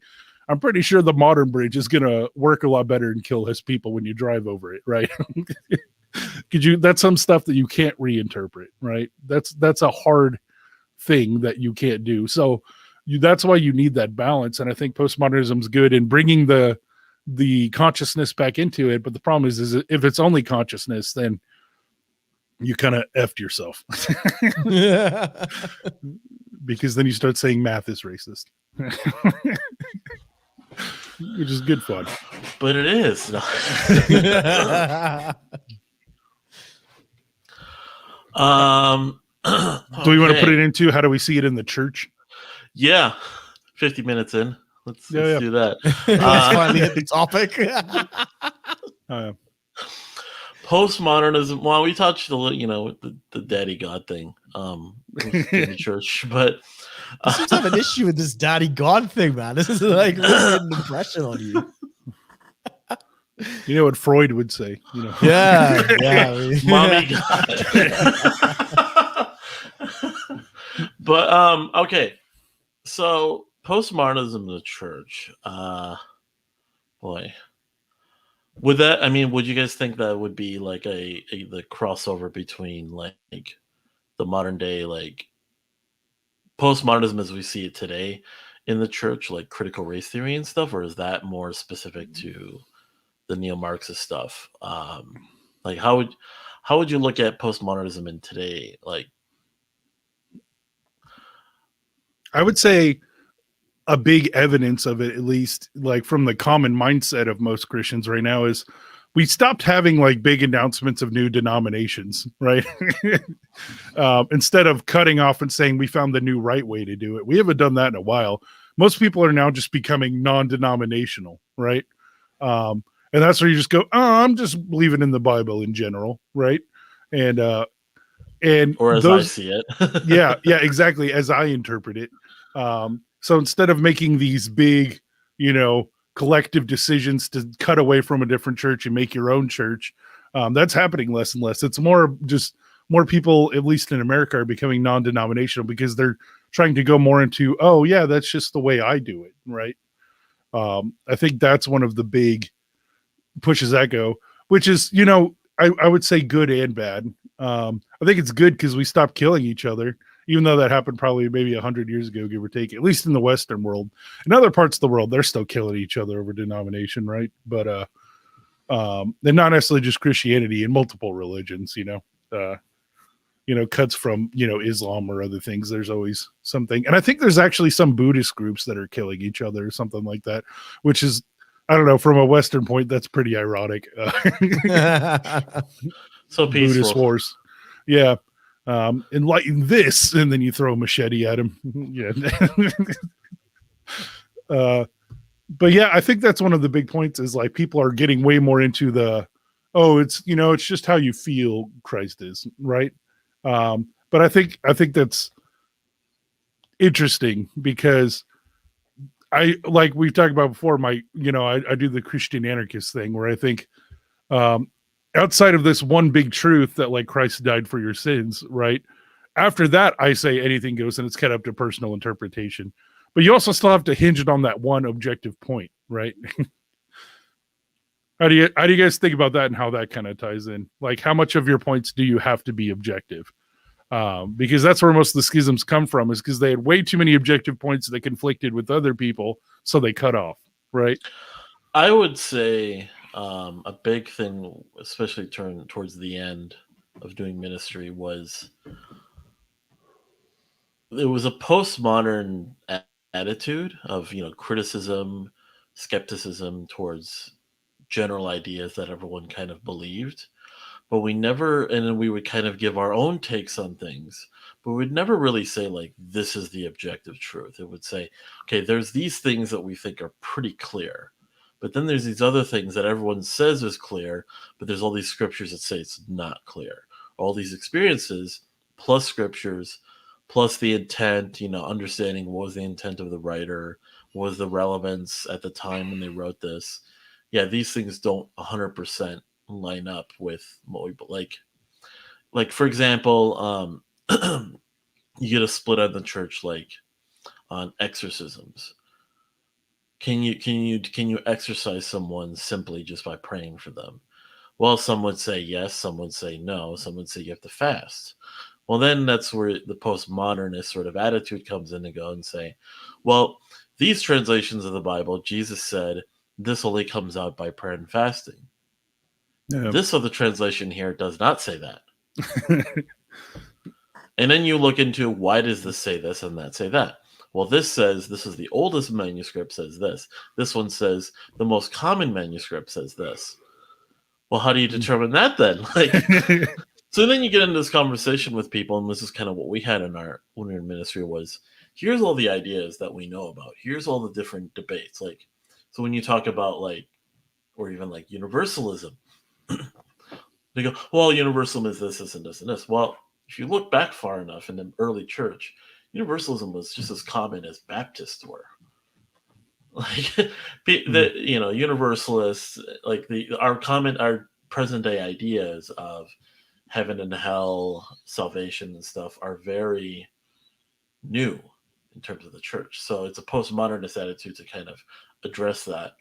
I'm pretty sure the modern bridge is going to work a lot better and kill less people when you drive over it, right? That's some stuff that you can't reinterpret, right? That's a hard thing that you can't do. So that's why you need that balance. And I think postmodernism is good in bringing the consciousness back into it. But the problem is if it's only consciousness, then you kind of effed yourself. Because then you start saying math is racist. Which is good fun. But it is. Do we want to put it into how do we see it in the church? Yeah. 50 minutes in. Let's do that. Let's finally hit the topic. Postmodernism. Well, we touched a little, you know, with the daddy God thing in the church, but You seem to have an issue with this daddy God thing, man. This is like really an impression on you. You know what Freud would say, you know? Yeah. Mommy God. But okay. So postmodernism in the church. Boy. Would you guys think that would be like the crossover between like the modern day, like postmodernism as we see it today in the church, like critical race theory and stuff, or is that more specific to the neo-Marxist stuff? Like how would you look at postmodernism in today? Like, I would say a big evidence of it, at least like from the common mindset of most Christians right now, is we stopped having like big announcements of new denominations, right? Instead of cutting off and saying we found the new right way to do it. We haven't done that in a while. Most people are now just becoming non-denominational, right? And that's where you just go, oh, I'm just believing in the Bible in general, right? And or as I see it. yeah, exactly, as I interpret it. So instead of making these big, you know, collective decisions to cut away from a different church and make your own church, that's happening less and less. It's more people, at least in America, are becoming non-denominational because they're trying to go more into, oh yeah, that's just the way I do it, right? I think that's one of the big pushes that go, which is, you know, I would say good and bad. I think it's good because we stopped killing each other, even though that happened probably maybe 100 years ago, give or take, at least in the Western world. In other parts of the world, they're still killing each other over denomination, right? But they're not necessarily just Christianity, in multiple religions, you know, cuts from, you know, Islam or other things. There's always something. And I think there's actually some Buddhist groups that are killing each other or something like that, which is, I don't know, from a Western point, that's pretty ironic. So peaceful. Buddhist wars. Yeah. Enlighten this, and then you throw a machete at him. Yeah. But yeah, I think that's one of the big points is like people are getting way more into it's, you know, it's just how you feel Christ is, right? But I think that's interesting because I like we've talked about before. I do the Christian anarchist thing where I think outside of this one big truth that like Christ died for your sins, right? After that, I say anything goes, and it's kind of up to personal interpretation. But you also still have to hinge it on that one objective point, right? How do you guys think about that and how that kind of ties in? Like, how much of your points do you have to be objective? Because that's where most of the schisms come from, is because they had way too many objective points that conflicted with other people, so they cut off, right? I would say a big thing, especially towards the end of doing ministry, was there was a postmodern attitude of criticism, skepticism towards general ideas that everyone kind of believed. But we never, and then we would kind of give our own takes on things, but we'd never really say like, this is the objective truth. It would say, okay, there's these things that we think are pretty clear, but then there's these other things that everyone says is clear, but there's all these scriptures that say it's not clear. All these experiences plus scriptures plus the intent, understanding what was the intent of the writer, what was the relevance at the time when they wrote this. Yeah, these things don't 100% line up with what we like for example, you get a split on the church, like on exorcisms. Can you exorcise someone simply just by praying for them? Well, some would say yes, some would say no, some would say you have to fast. Well, then that's where the postmodernist sort of attitude comes in and go and say, well, these translations of the Bible, Jesus said this only comes out by prayer and fasting. Yeah. This other translation here does not say that. And then you look into, why does this say this and that say that? Well, this says, this is the oldest manuscript says this. This one says the most common manuscript says this. Well, how do you determine that then? So then you get into this conversation with people, and this is kind of what we had when we were in ministry was, here's all the ideas that we know about. Here's all the different debates. Like, so when you talk about or even like universalism, they go, well, universalism is this, this, and this, and this. Well, if you look back far enough in the early church, universalism was just as common as Baptists were. Like universalists, like our present day ideas of heaven and hell, salvation and stuff are very new in terms of the church. So it's a postmodernist attitude to kind of address that.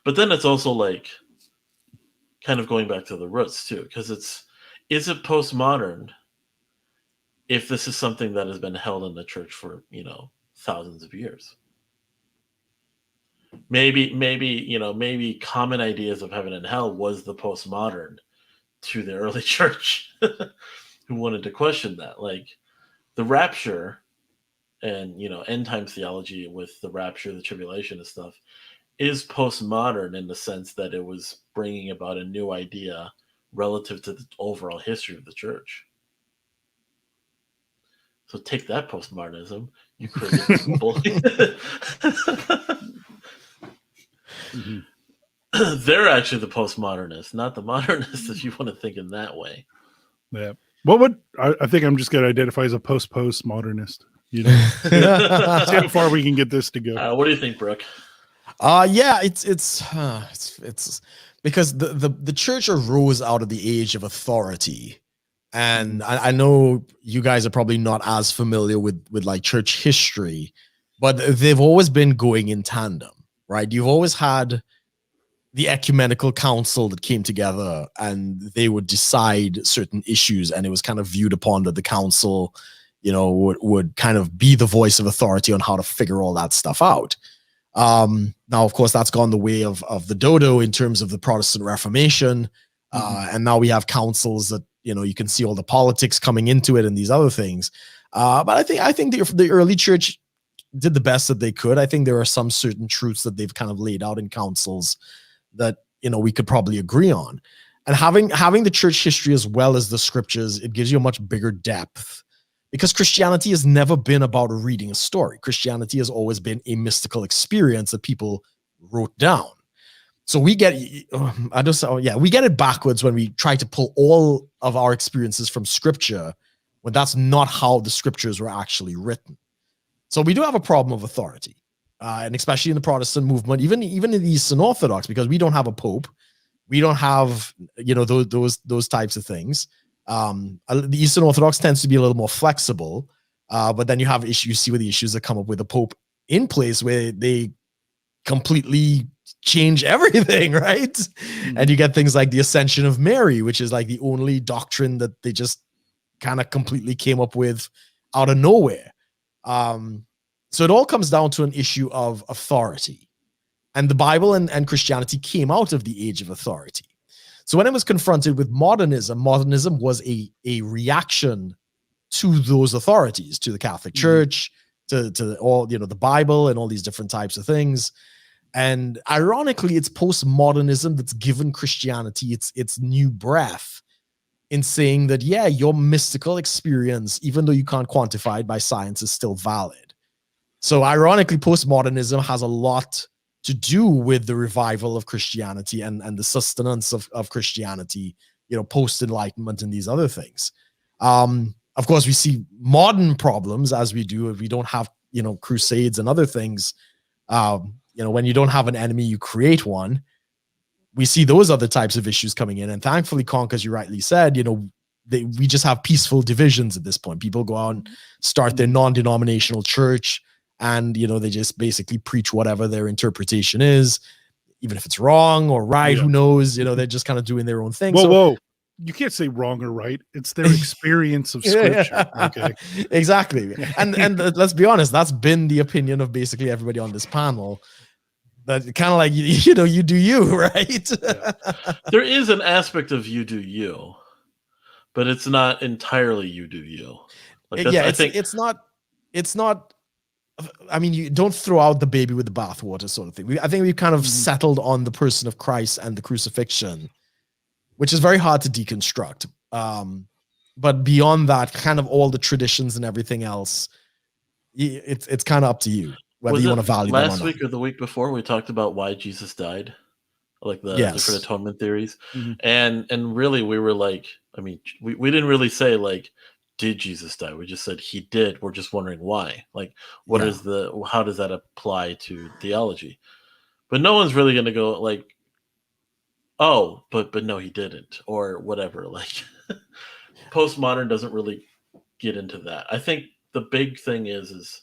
But then it's also like kind of going back to the roots too, because is it postmodern if this is something that has been held in the church for, thousands of years? Maybe common ideas of heaven and hell was the postmodern to the early church who wanted to question that. Like the rapture and, end times theology with the rapture, the tribulation and stuff is postmodern in the sense that it was bringing about a new idea relative to the overall history of the church. So take that, postmodernism, you crazy people. Mm-hmm. They're actually the postmodernists, not the modernists, if you want to think in that way. Yeah. What would I think I'm just going to identify as a postmodernist? See how far we can get this to go. What do you think, Brooke? Yeah, it's because the church arose out of the age of authority. And I know you guys are probably not as familiar with like church history, but they've always been going in tandem, right? You've always had the ecumenical council that came together and they would decide certain issues, and it was kind of viewed upon that the council, would kind of be the voice of authority on how to figure all that stuff out. Now, of course, that's gone the way of the dodo in terms of the Protestant Reformation. And now we have councils that, you can see all the politics coming into it and these other things. But I think the early church did the best that they could. I think there are some certain truths that they've kind of laid out in councils that, we could probably agree on. And having the church history as well as the scriptures, it gives you a much bigger depth, because Christianity has never been about reading a story. Christianity has always been a mystical experience that people wrote down. So we get it backwards when we try to pull all of our experiences from scripture, when that's not how the scriptures were actually written. So we do have a problem of authority. and especially in the Protestant movement, even in the Eastern Orthodox, because we don't have a pope, we don't have those types of things. The Eastern Orthodox tends to be a little more flexible, but then you have issues. You see where the issues that come up with a pope in place where they completely change everything, right? Mm-hmm. And you get things like the Ascension of Mary, which is like the only doctrine that they just kind of completely came up with out of nowhere. So it all comes down to an issue of authority. And the Bible and Christianity came out of the age of authority. So when it was confronted with modernism was a reaction to those authorities, to the Catholic Church, to all, the Bible and all these different types of things. And ironically, it's postmodernism that's given Christianity its new breath in saying that, yeah, your mystical experience, even though you can't quantify it by science, is still valid. So ironically, postmodernism has a lot to do with the revival of Christianity and the sustenance of Christianity, post-Enlightenment and these other things. Of course, we see modern problems as we do if we don't have, crusades and other things. When you don't have an enemy, you create one. We see those other types of issues coming in. And thankfully, CONK, as you rightly said, we just have peaceful divisions at this point. People go out and start their non-denominational church, and, they just basically preach whatever their interpretation is, even if it's wrong or right, who knows, they're just kind of doing their own thing. Whoa. You can't say wrong or right. It's their experience of scripture. Okay. Exactly. And let's be honest, that's been the opinion of basically everybody on this panel. That kind of like, you do you, right? Yeah. There is an aspect of you do you, but it's not entirely you do you. Like it's not. I mean, you don't throw out the baby with the bathwater sort of thing. I think we've kind of settled on the person of Christ and the crucifixion, which is very hard to deconstruct. But beyond that, kind of all the traditions and everything else, it's kind of up to you whether you want to value them or not. Last week or the week before, we talked about why Jesus died, like the different atonement theories, and really we were like, I mean, we didn't really say like, did Jesus die? We just said he did. We're just wondering why. Like, how does that apply to theology? But no one's really going to go like, oh, but no, he didn't, or whatever. Like, postmodern doesn't really get into that. I think the big thing is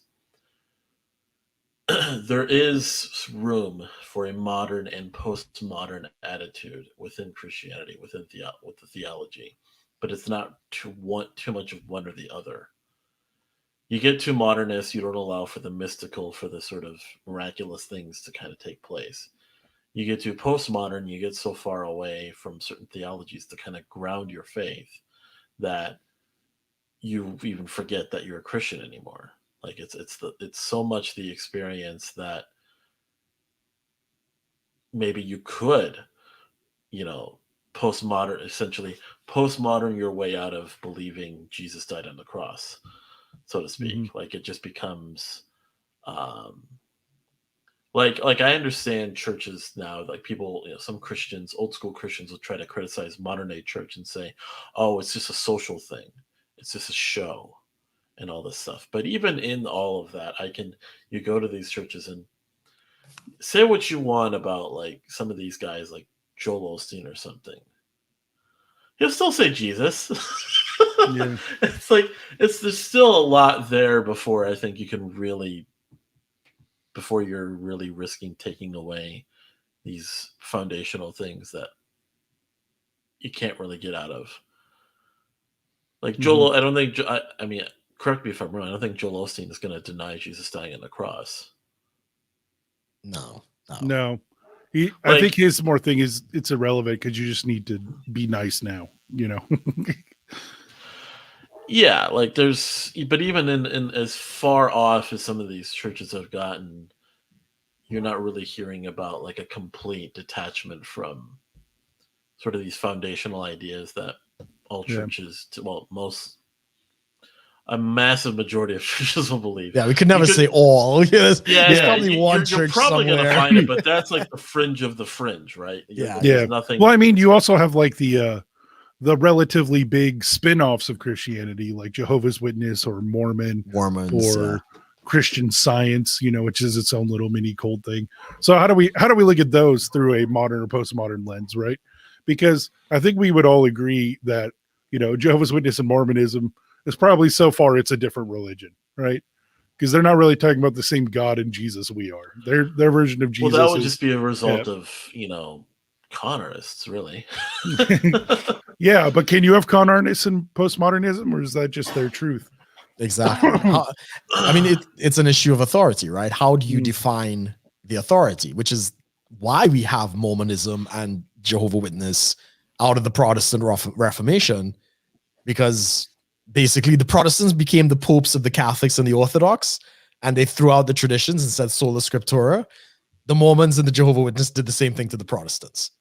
there is room for a modern and postmodern attitude within Christianity, with the theology, but it's not to want too much of one or the other. You get too modernist, you don't allow for the mystical, for the sort of miraculous things to kind of take place. You get too postmodern, you get so far away from certain theologies to kind of ground your faith that you even forget that you're a Christian anymore. Like it's so much the experience that maybe you could, postmodern your way out of believing Jesus died on the cross, so to speak. Like it just becomes like I understand churches now, like people, some Christians, old school Christians will try to criticize modern day church and say, oh, it's just a social thing. It's just a show and all this stuff. But even in all of that, you go to these churches and say what you want about like some of these guys like Joel Osteen or something. He'll still say Jesus. Yeah. It's like, there's still a lot there before I think before you're really risking taking away these foundational things that you can't really get out of. Like Joel, I don't think, I mean, correct me if I'm wrong, I don't think Joel Osteen is going to deny Jesus dying on the cross. No. I think his more thing is it's irrelevant because you just need to be nice now, Yeah, like but even in as far off as some of these churches have gotten, you're not really hearing about like a complete detachment from sort of these foundational ideas that all churches, a massive majority of churches will believe. Yeah, we could never say all. There's probably one church you're probably somewhere. Gonna find it, but that's like the fringe of the fringe, right? Nothing. Well, I mean, you also have like the relatively big spin-offs of Christianity, like Jehovah's Witness or Mormons, or Christian Science, which is its own little mini cult thing. So how do we look at those through a modern or postmodern lens, right? Because I think we would all agree that Jehovah's Witness and Mormonism is probably, so far, it's a different religion, right? Because they're not really talking about the same God and Jesus we are. Their version of Jesus. Well, that would just be a result of con artists, really. Yeah, but can you have con artists in postmodernism, or is that just their truth? Exactly. I mean, it's an issue of authority, right? How do you define the authority? Which is why we have Mormonism and Jehovah's Witness out of the Protestant Reformation, because basically the Protestants became the popes of the Catholics and the Orthodox, and they threw out the traditions and said sola scriptura. The Mormons and the Jehovah's Witness did the same thing to the Protestants.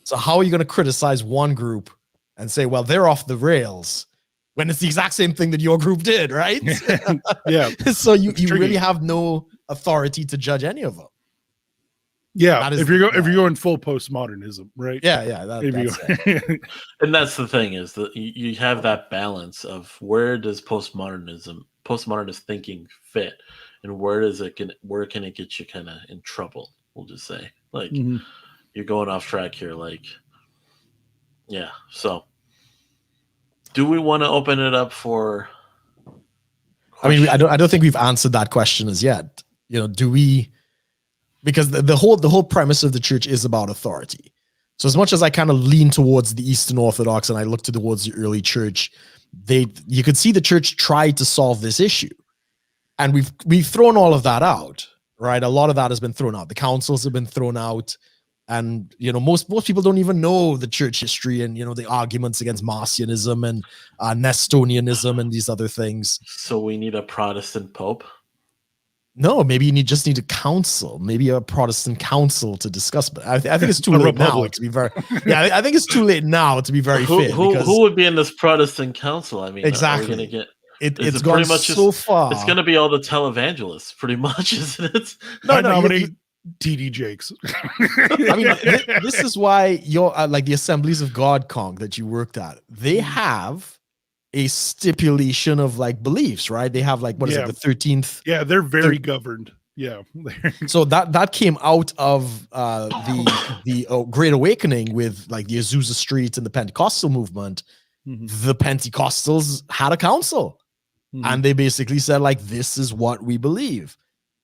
So how are you going to criticize one group and say, well, they're off the rails, when it's the exact same thing that your group did, right? Yeah. So you really have no authority to judge any of them. Yeah, if you're going full postmodernism, right? Yeah. That's and that's the thing, is that you have that balance of where does postmodernist thinking fit, and where can it get you kind of in trouble? We'll just say, like, you're going off track here, like, yeah. So, do we want to open it up for questions? I mean, I don't think we've answered that question as yet. Do we? Because the whole premise of the church is about authority. So as much as I kind of lean towards the Eastern Orthodox and I look towards the early church, you could see the church tried to solve this issue, and we've thrown all of that out, right? A lot of that has been thrown out. The councils have been thrown out, and most people don't even know the church history and the arguments against Marcionism and Nestorianism and these other things. So we need a Protestant pope. No, maybe you just need a council, maybe a Protestant council to discuss. But I think it's too late now to be very. Yeah, I think it's too late now to be very fair. Who would be in this Protestant council? I mean, exactly. Are we gonna get? It's gone so far. It's going to be all the televangelists, pretty much, isn't it? I nominate TD Jakes. I mean, this is why you're like the Assemblies of God, CONK, that you worked at. They have a stipulation of like beliefs, right? They have like, what is it, the 13th? Yeah, they're very governed. Yeah. So that came out of the Great Awakening with like the Azusa Street and the Pentecostal movement. The Pentecostals had a council, and they basically said like, this is what we believe.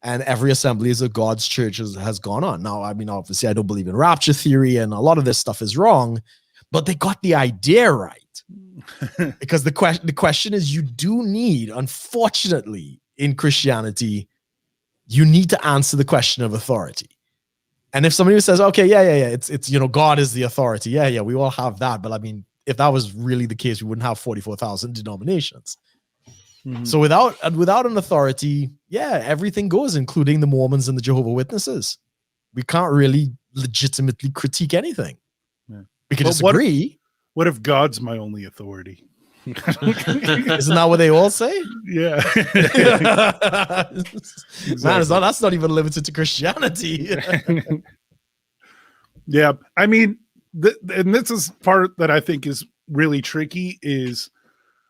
And every Assemblies of God's church has gone on. Now, I mean, obviously I don't believe in rapture theory, and a lot of this stuff is wrong, but they got the idea right. Because the question is, you do need, unfortunately, in Christianity, you need to answer the question of authority. And if somebody says, okay, yeah, it's God is the authority. Yeah, we all have that. But I mean, if that was really the case, we wouldn't have 44,000 denominations. So without an authority, yeah, everything goes, including the Mormons and the Jehovah's Witnesses. We can't really legitimately critique anything. Yeah. We can disagree. What if God's my only authority? Isn't that what they all say? Yeah. Exactly. Man, that's not even limited to Christianity. Yeah. I mean, and this is part that I think is really tricky, is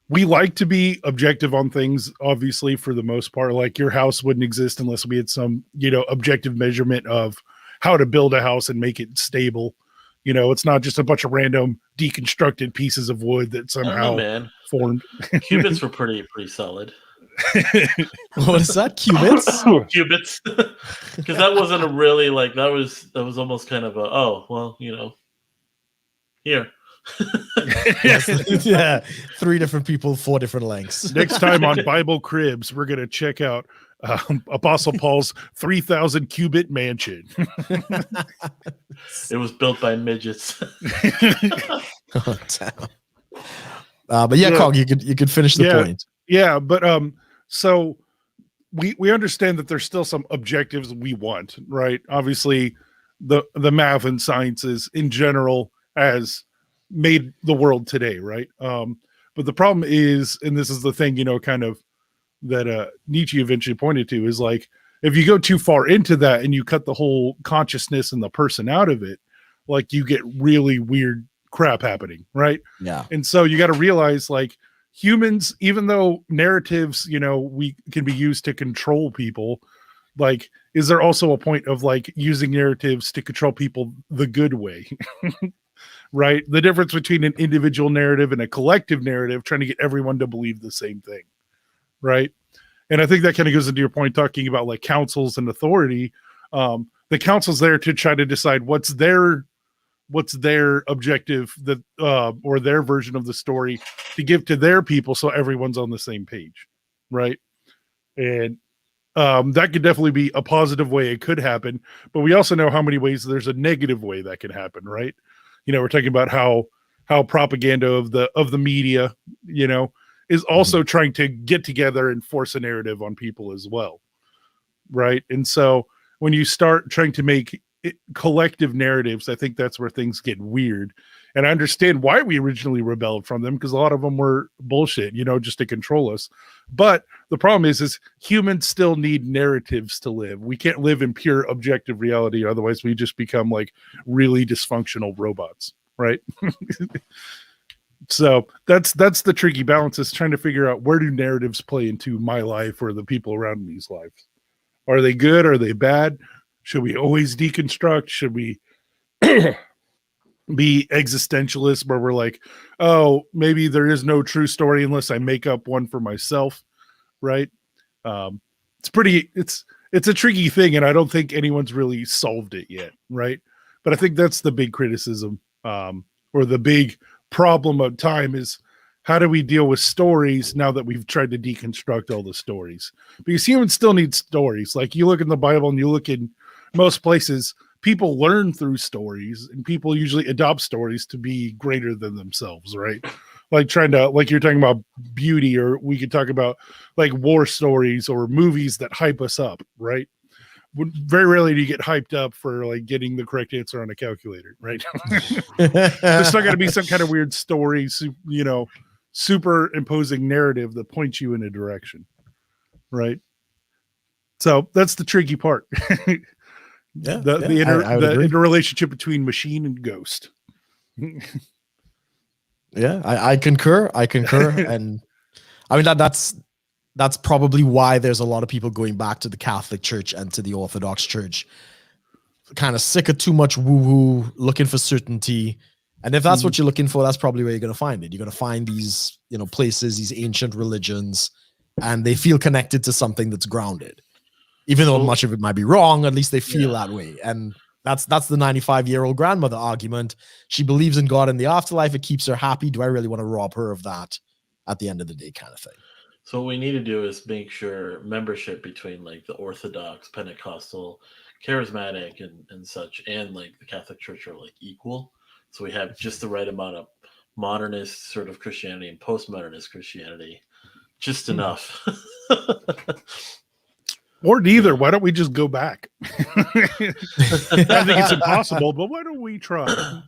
we like to be objective on things, obviously, for the most part. Like, your house wouldn't exist unless we had some, objective measurement of how to build a house and make it stable. It's not just a bunch of random deconstructed pieces of wood that somehow formed. Cubits were pretty solid. What is that? Cubits? Cubits. Because that wasn't a really, like, that was almost kind of here. Yeah, 3 different people, 4 different lengths. Next time on Bible Cribs, we're going to check out Apostle Paul's 3,000 cubit mansion. It was built by midgets. Oh, but yeah, CONK, you could finish the point. Yeah, but so we understand that there's still some objectives we want, right? Obviously, the math and sciences in general has made the world today, right? But the problem is, and this is the thing, kind of that Nietzsche eventually pointed to, is like, if you go too far into that and you cut the whole consciousness and the person out of it, like, you get really weird crap happening, right? Yeah. And so you got to realize, like, humans, even though narratives, we can be used to control people, like, is there also a point of like using narratives to control people the good way? Right? The difference between an individual narrative and a collective narrative, trying to get everyone to believe the same thing. Right? And I think that kind of goes into your point talking about like councils and authority. The council's there to try to decide what's their objective, that or their version of the story to give to their people, so everyone's on the same page, right? And that could definitely be a positive way it could happen, but we also know how many ways there's a negative way that can happen, right? We're talking about how propaganda of the media, is also trying to get together and force a narrative on people as well, right? And so when you start trying to make collective narratives, I think that's where things get weird. And I understand why we originally rebelled from them, because a lot of them were bullshit, just to control us. But the problem is humans still need narratives to live. We can't live in pure objective reality, otherwise we just become like really dysfunctional robots, right? So that's the tricky balance, is trying to figure out, where do narratives play into my life or the people around me's lives? Are they good? Are they bad? Should we always deconstruct? Should we be existentialists, where we're like, oh, maybe there is no true story unless I make up one for myself, right? It's a tricky thing, and I don't think anyone's really solved it yet, right? But I think that's the big criticism, or the big problem of time, is how do we deal with stories now that we've tried to deconstruct all the stories? Because humans still need stories. Like, you look in the Bible and you look in most places, people learn through stories, and people usually adopt stories to be greater than themselves, right? Like you're talking about beauty, or we could talk about like war stories or movies that hype us up, right? Very rarely do you get hyped up for like getting the correct answer on a calculator, right? There's still got to be some kind of weird story, superimposing narrative that points you in a direction, right? So that's the tricky part. The interrelationship between machine and ghost. Yeah, I concur. And I mean, that's probably why there's a lot of people going back to the Catholic Church and to the Orthodox Church, kind of sick of too much woo-woo, looking for certainty. And if that's what you're looking for, that's probably where you're going to find it. You're going to find these, places, these ancient religions, and they feel connected to something that's grounded. Even though much of it might be wrong, at least they feel that way. And that's the 95-year-old grandmother argument. She believes in God and the afterlife. It keeps her happy. Do I really want to rob her of that at the end of the day, kind of thing? So what we need to do is make sure membership between like the Orthodox, Pentecostal, Charismatic, and such, and like the Catholic Church are like equal. So we have just the right amount of modernist sort of Christianity and postmodernist Christianity, just enough. Or neither. Why don't we just go back? I think it's impossible, but why don't we try?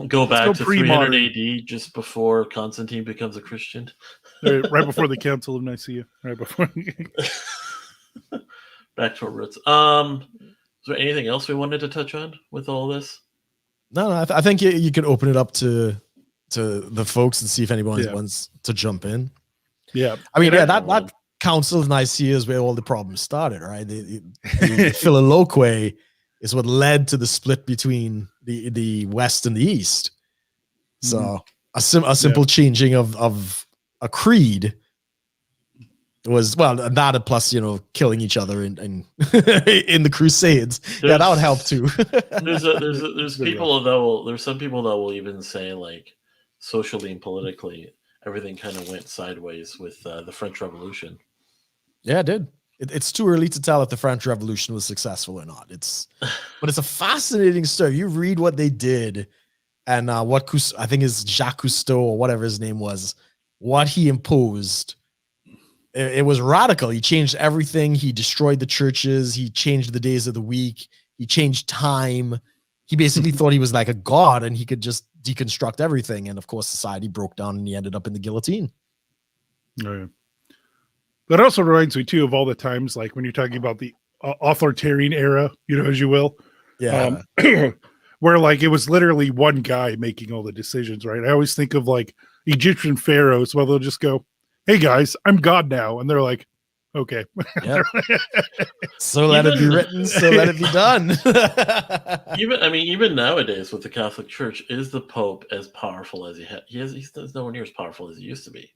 Go back to 300 AD, just before Constantine becomes a Christian. Right before the Council of Nicaea. Right before. Back to our roots. Is there anything else we wanted to touch on with all this? No, I think you could open it up to the folks and see if anyone wants to jump in. Yeah. I mean, that Council of Nicaea is where all the problems started, right? The Philoloque is what led to the split between the West and the East. So a simple changing of a creed was, well, that plus, killing each other in in the Crusades. That would help too. there's people that will, there's some people that will even say, like, socially and politically, everything kind of went sideways with the French Revolution. Yeah, it did. It's too early to tell if the French Revolution was successful or not. But it's a fascinating story. You read what they did, and what I think is Jacques Cousteau or whatever his name was, what he imposed. It was radical. He changed everything. He destroyed the churches. He changed the days of the week. He changed time. He basically thought he was like a god and he could just deconstruct everything. And of course, society broke down and he ended up in the guillotine. Oh, yeah. That also reminds me too of all the times, like when you're talking about the authoritarian era, as you will. Yeah. Where like it was literally one guy making all the decisions, right? I always think of like Egyptian pharaohs. Well, they'll just go, "Hey guys, I'm God now," and they're like, "Okay." Yep. So let it be Even- written. So let it be done. Even nowadays with the Catholic Church, is the Pope as powerful as he's nowhere near as powerful as he used to be.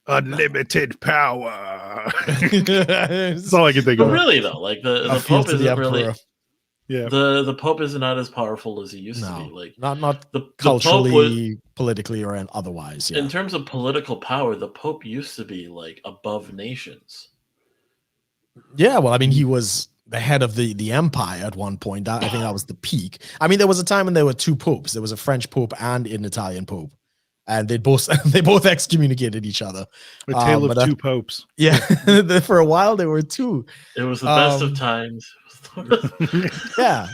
Unlimited power. That's all I can think But of. really, though, like the Appeal Pope to the isn't really emperor. Yeah. the Pope is not as powerful as he used to be. No, Like not the Pope culturally, politically, or otherwise. Yeah. in terms of political power, the Pope used to be like above nations. Yeah, well, I mean, he was the head of the empire at one point. I think that was the peak. I mean, there was a time when there were two popes. There was a French pope and an Italian pope, and they both excommunicated each other. A tale but of two popes. Yeah, for a while there were two. It was the best of times. Yeah.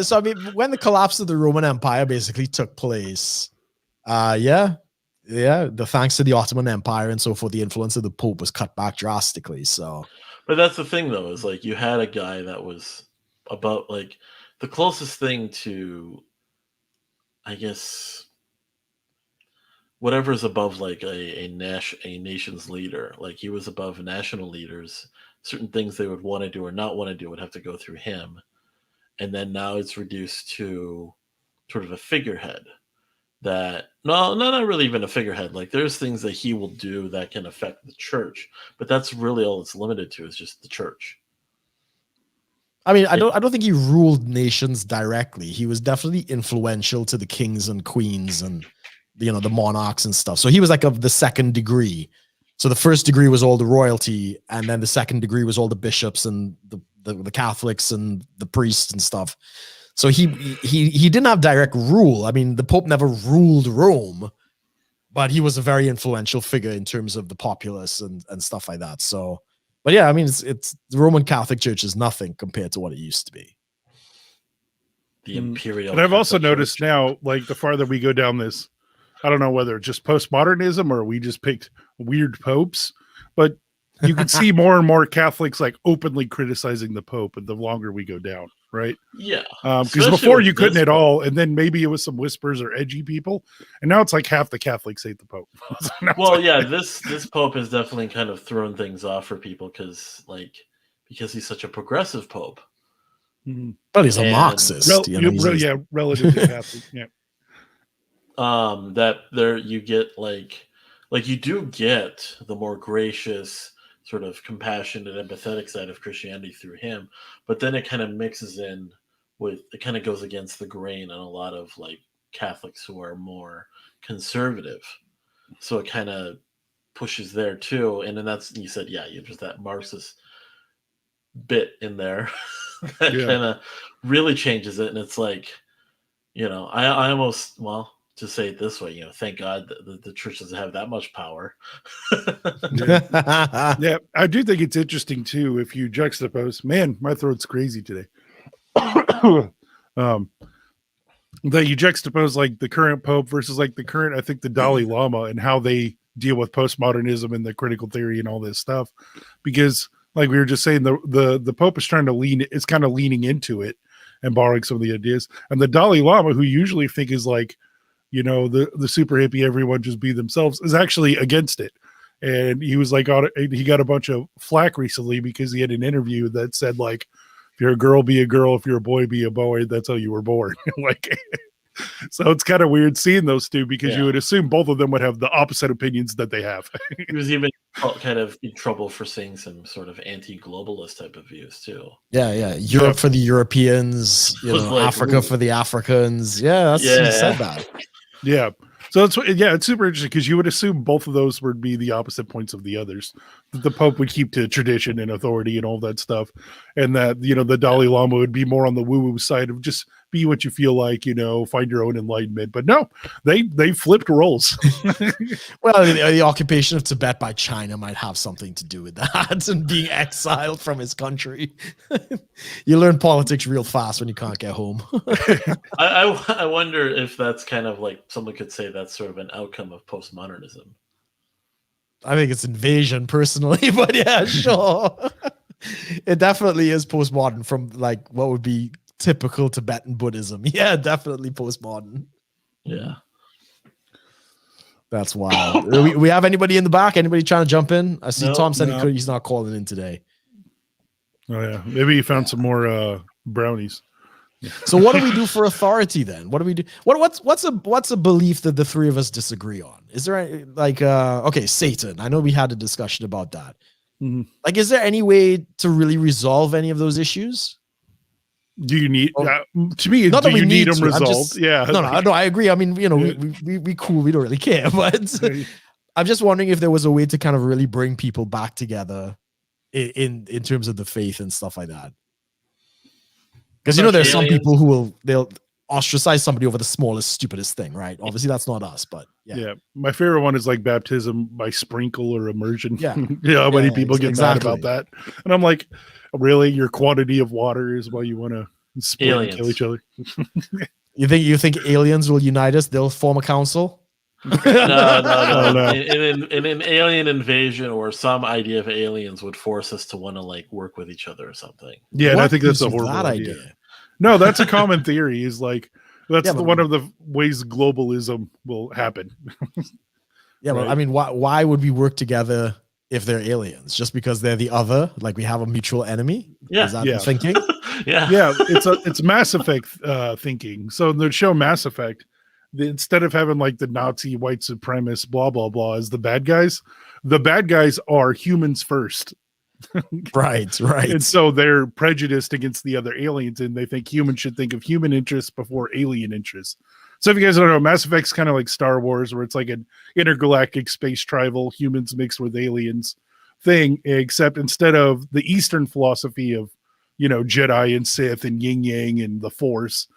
So I mean, when the collapse of the Roman Empire basically took place, thanks to the Ottoman Empire and so forth, the influence of the Pope was cut back drastically. So. But that's the thing, though, is like you had a guy that was about like the closest thing to, I guess, whatever is above like a nation's leader. Like he was above national leaders. Certain things they would want to do or not want to do would have to go through him. And then now it's reduced to sort of a figurehead that not really even a figurehead. Like there's things that he will do that can affect the church, but that's really all it's limited to is just the church. I mean, I don't think he ruled nations directly. He was definitely influential to the kings and queens and the monarchs and stuff. So he was like of the second degree. So the first degree was all the royalty, and then the second degree was all the bishops and the Catholics and the priests and stuff. So he didn't have direct rule. I mean, the Pope never ruled Rome, but he was a very influential figure in terms of the populace and stuff like that. So, but yeah, I mean, it's the Roman Catholic Church is nothing compared to what it used to be. The imperial. And I've also Catholic noticed Church. now, like the farther we go down this, I don't know whether it's just postmodernism or we just picked weird popes, but you can see more and more Catholics like openly criticizing the Pope, and the longer we go down, right? Yeah, because before you couldn't at all, and then maybe it was some whispers or edgy people, and now it's like half the Catholics hate the Pope. Well, yeah, this Pope has definitely kind of thrown things off for people because he's such a progressive Pope. But he's a Marxist. Relatively Catholic. Yeah. That there you get like you do get the more gracious, sort of compassionate, empathetic side of Christianity through him, but then it kind of mixes in with, it kind of goes against the grain on a lot of like Catholics who are more conservative. So it kind of pushes there too. And then that's, you said, yeah, you just that Marxist bit in there that kind of really changes it. And it's like, I almost, well, to say it this way, thank God that the church doesn't have that much power. Yeah, I do think it's interesting too if you juxtapose. Man, my throat's crazy today. That you juxtapose like the current Pope versus like the current, I think the Dalai Lama, and how they deal with postmodernism and the critical theory and all this stuff. Because like we were just saying, the Pope is trying to it's kind of leaning into it and borrowing some of the ideas, and the Dalai Lama, who usually think is like, the super hippie, everyone just be themselves, is actually against it. And he was like, he got a bunch of flack recently because he had an interview that said like, if you're a girl, be a girl. If you're a boy, be a boy. That's how you were born. Like, so it's kind of weird seeing those two because you would assume both of them would have the opposite opinions that they have. He was even kind of in trouble for saying some sort of anti-globalist type of views too. Yeah. Europe for the Europeans, Africa for the Africans. Yeah, he said that. Yeah. So it's super interesting because you would assume both of those would be the opposite points of the others. That the Pope would keep to tradition and authority and all that stuff, and that the Dalai Lama would be more on the woo-woo side of just be what you feel like, find your own enlightenment. But no, they flipped roles. Well, the occupation of Tibet by China might have something to do with that, and being exiled from his country. You learn politics real fast when you can't get home. I wonder if that's kind of like, someone could say that's sort of an outcome of postmodernism. I think it's invasion personally, but yeah, sure. It definitely is postmodern from like what would be typical Tibetan Buddhism. Yeah, definitely postmodern. Yeah. That's wild. we have anybody in the back? Anybody trying to jump in? I see No, Tom said no. he's not calling in today. Oh yeah, maybe you found some more brownies. So what do we do for authority then? What do we do? What's a belief that the three of us disagree on? Is there like okay, Satan? I know we had a discussion about that. Mhm. Like, is there any way to really resolve any of those issues? Do you need Oh, to me? not Do that we you need need them to, I'm resolved? just- Yeah. No, I agree. I mean, you know, Yeah. we cool. We don't really care. But I'm just wondering if there was a way to kind of really bring people back together in terms of the faith and stuff like that. Because you know, there's some people who they'll ostracize somebody over the smallest, stupidest thing, right? Obviously, that's not us, but Yeah. My favorite one is like baptism by sprinkle or immersion. Yeah. How many people get exactly. mad about that? And I'm like, really? Your quantity of water is why you want to split and kill each other? You think aliens will unite us? They'll form a council? No. In an alien invasion or some idea of aliens would force us to want to like work with each other or something. Yeah, and I think that's a horrible idea. No, that's a common theory. Is like that's one of the ways globalism will happen. Yeah, but I mean, why would we work together if they're aliens? Just because they're the other? Like we have a mutual enemy? Yeah, is that the thinking? Yeah. It's Mass Effect thinking. So in the show Mass Effect, instead of having like the Nazi white supremacist blah blah blah as the bad guys are humans first. Right. And so they're prejudiced against the other aliens, and they think humans should think of human interests before alien interests. So if you guys don't know, Mass Effect's kind of like Star Wars, where it's like an intergalactic space travel, humans mixed with aliens thing, except instead of the Eastern philosophy of, you know, Jedi and Sith and yin yang and the Force,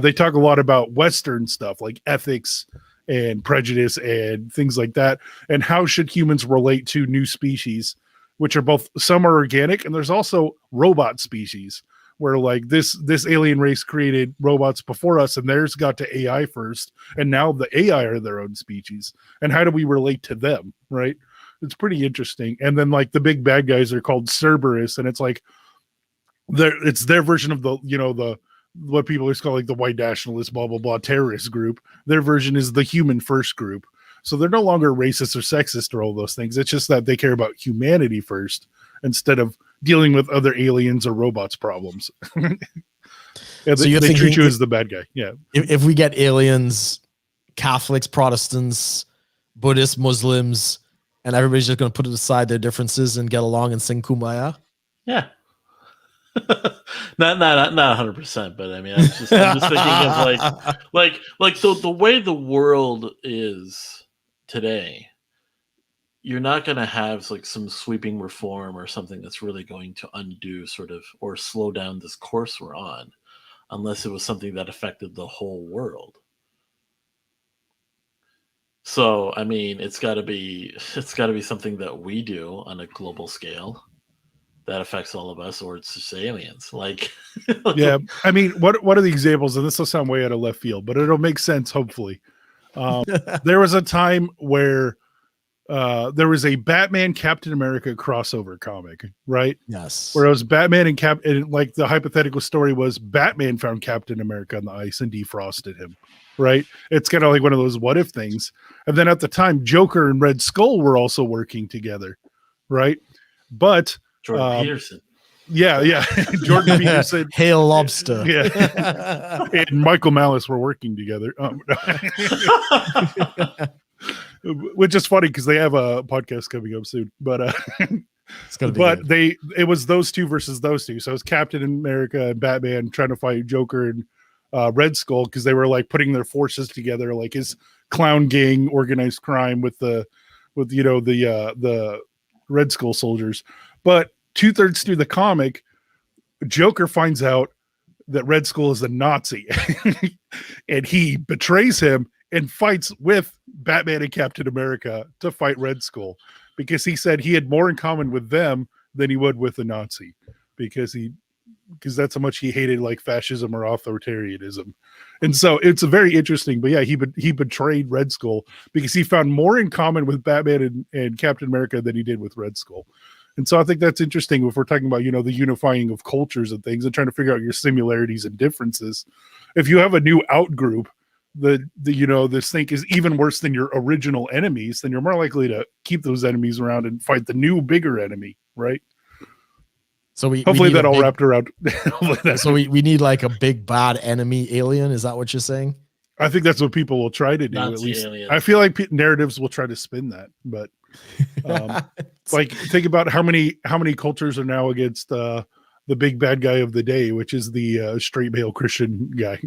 they talk a lot about Western stuff like ethics and prejudice and things like that, and how should humans relate to new species, which are both, some are organic, and there's also robot species where like this alien race created robots before us, and theirs got to AI first, and now the AI are their own species. And how do we relate to them, right? It's pretty interesting. And then like the big bad guys are called Cerberus, and it's like it's their version of the, you know, the what people are calling like the white nationalist blah blah blah terrorist group. Their version is the human first group. So they're no longer racist or sexist or all those things. It's just that they care about humanity first instead of dealing with other aliens or robots problems. Yeah, so they treat you as the bad guy. Yeah. If we get aliens, Catholics, Protestants, Buddhists, Muslims, and everybody's just going to put aside their differences and get along and sing Kumbaya. Yeah. not 100%, but I mean, I'm just thinking of like the way the world is today. You're not going to have like some sweeping reform or something that's really going to undo sort of or slow down this course we're on, unless it was something that affected the whole world. So, I mean, it's got to be something that we do on a global scale that affects all of us, or it's just aliens. Like, yeah. I mean, what are the examples? And this will sound way out of left field, but it'll make sense, hopefully. There was a time where there was a Batman Captain America crossover comic, right? Yes. Where it was Batman and like the hypothetical story was Batman found Captain America on the ice and defrosted him, right? It's kind of like one of those what if things. And then at the time, Joker and Red Skull were also working together, right? But Jordan Peterson. Yeah. Jordan Peterson. Hail Lobster. Yeah. And Michael Malice were working together. Which is funny because they have a podcast coming up soon. But it's gonna be it was those two versus those two. So it was Captain America and Batman trying to fight Joker and Red Skull because they were like putting their forces together, like his clown gang organized crime with the Red Skull soldiers. But 2/3 through the comic, Joker finds out that Red Skull is a Nazi and he betrays him and fights with Batman and Captain America to fight Red Skull because he said he had more in common with them than he would with the Nazi because that's how much he hated like fascism or authoritarianism. And so it's a very interesting, but yeah, he betrayed Red Skull because he found more in common with Batman and Captain America than he did with Red Skull. And so I think that's interesting if we're talking about, you know, the unifying of cultures and things and trying to figure out your similarities and differences. If you have a new out group, this thing is even worse than your original enemies, then you're more likely to keep those enemies around and fight the new bigger enemy, right? So hopefully need that all big, wrapped around. So we need like a big bad enemy alien. Is that what you're saying? I think that's what people will try to do. Nazi at least aliens. I feel like narratives will try to spin that, but like think about how many cultures are now against the big bad guy of the day, which is the straight male Christian guy.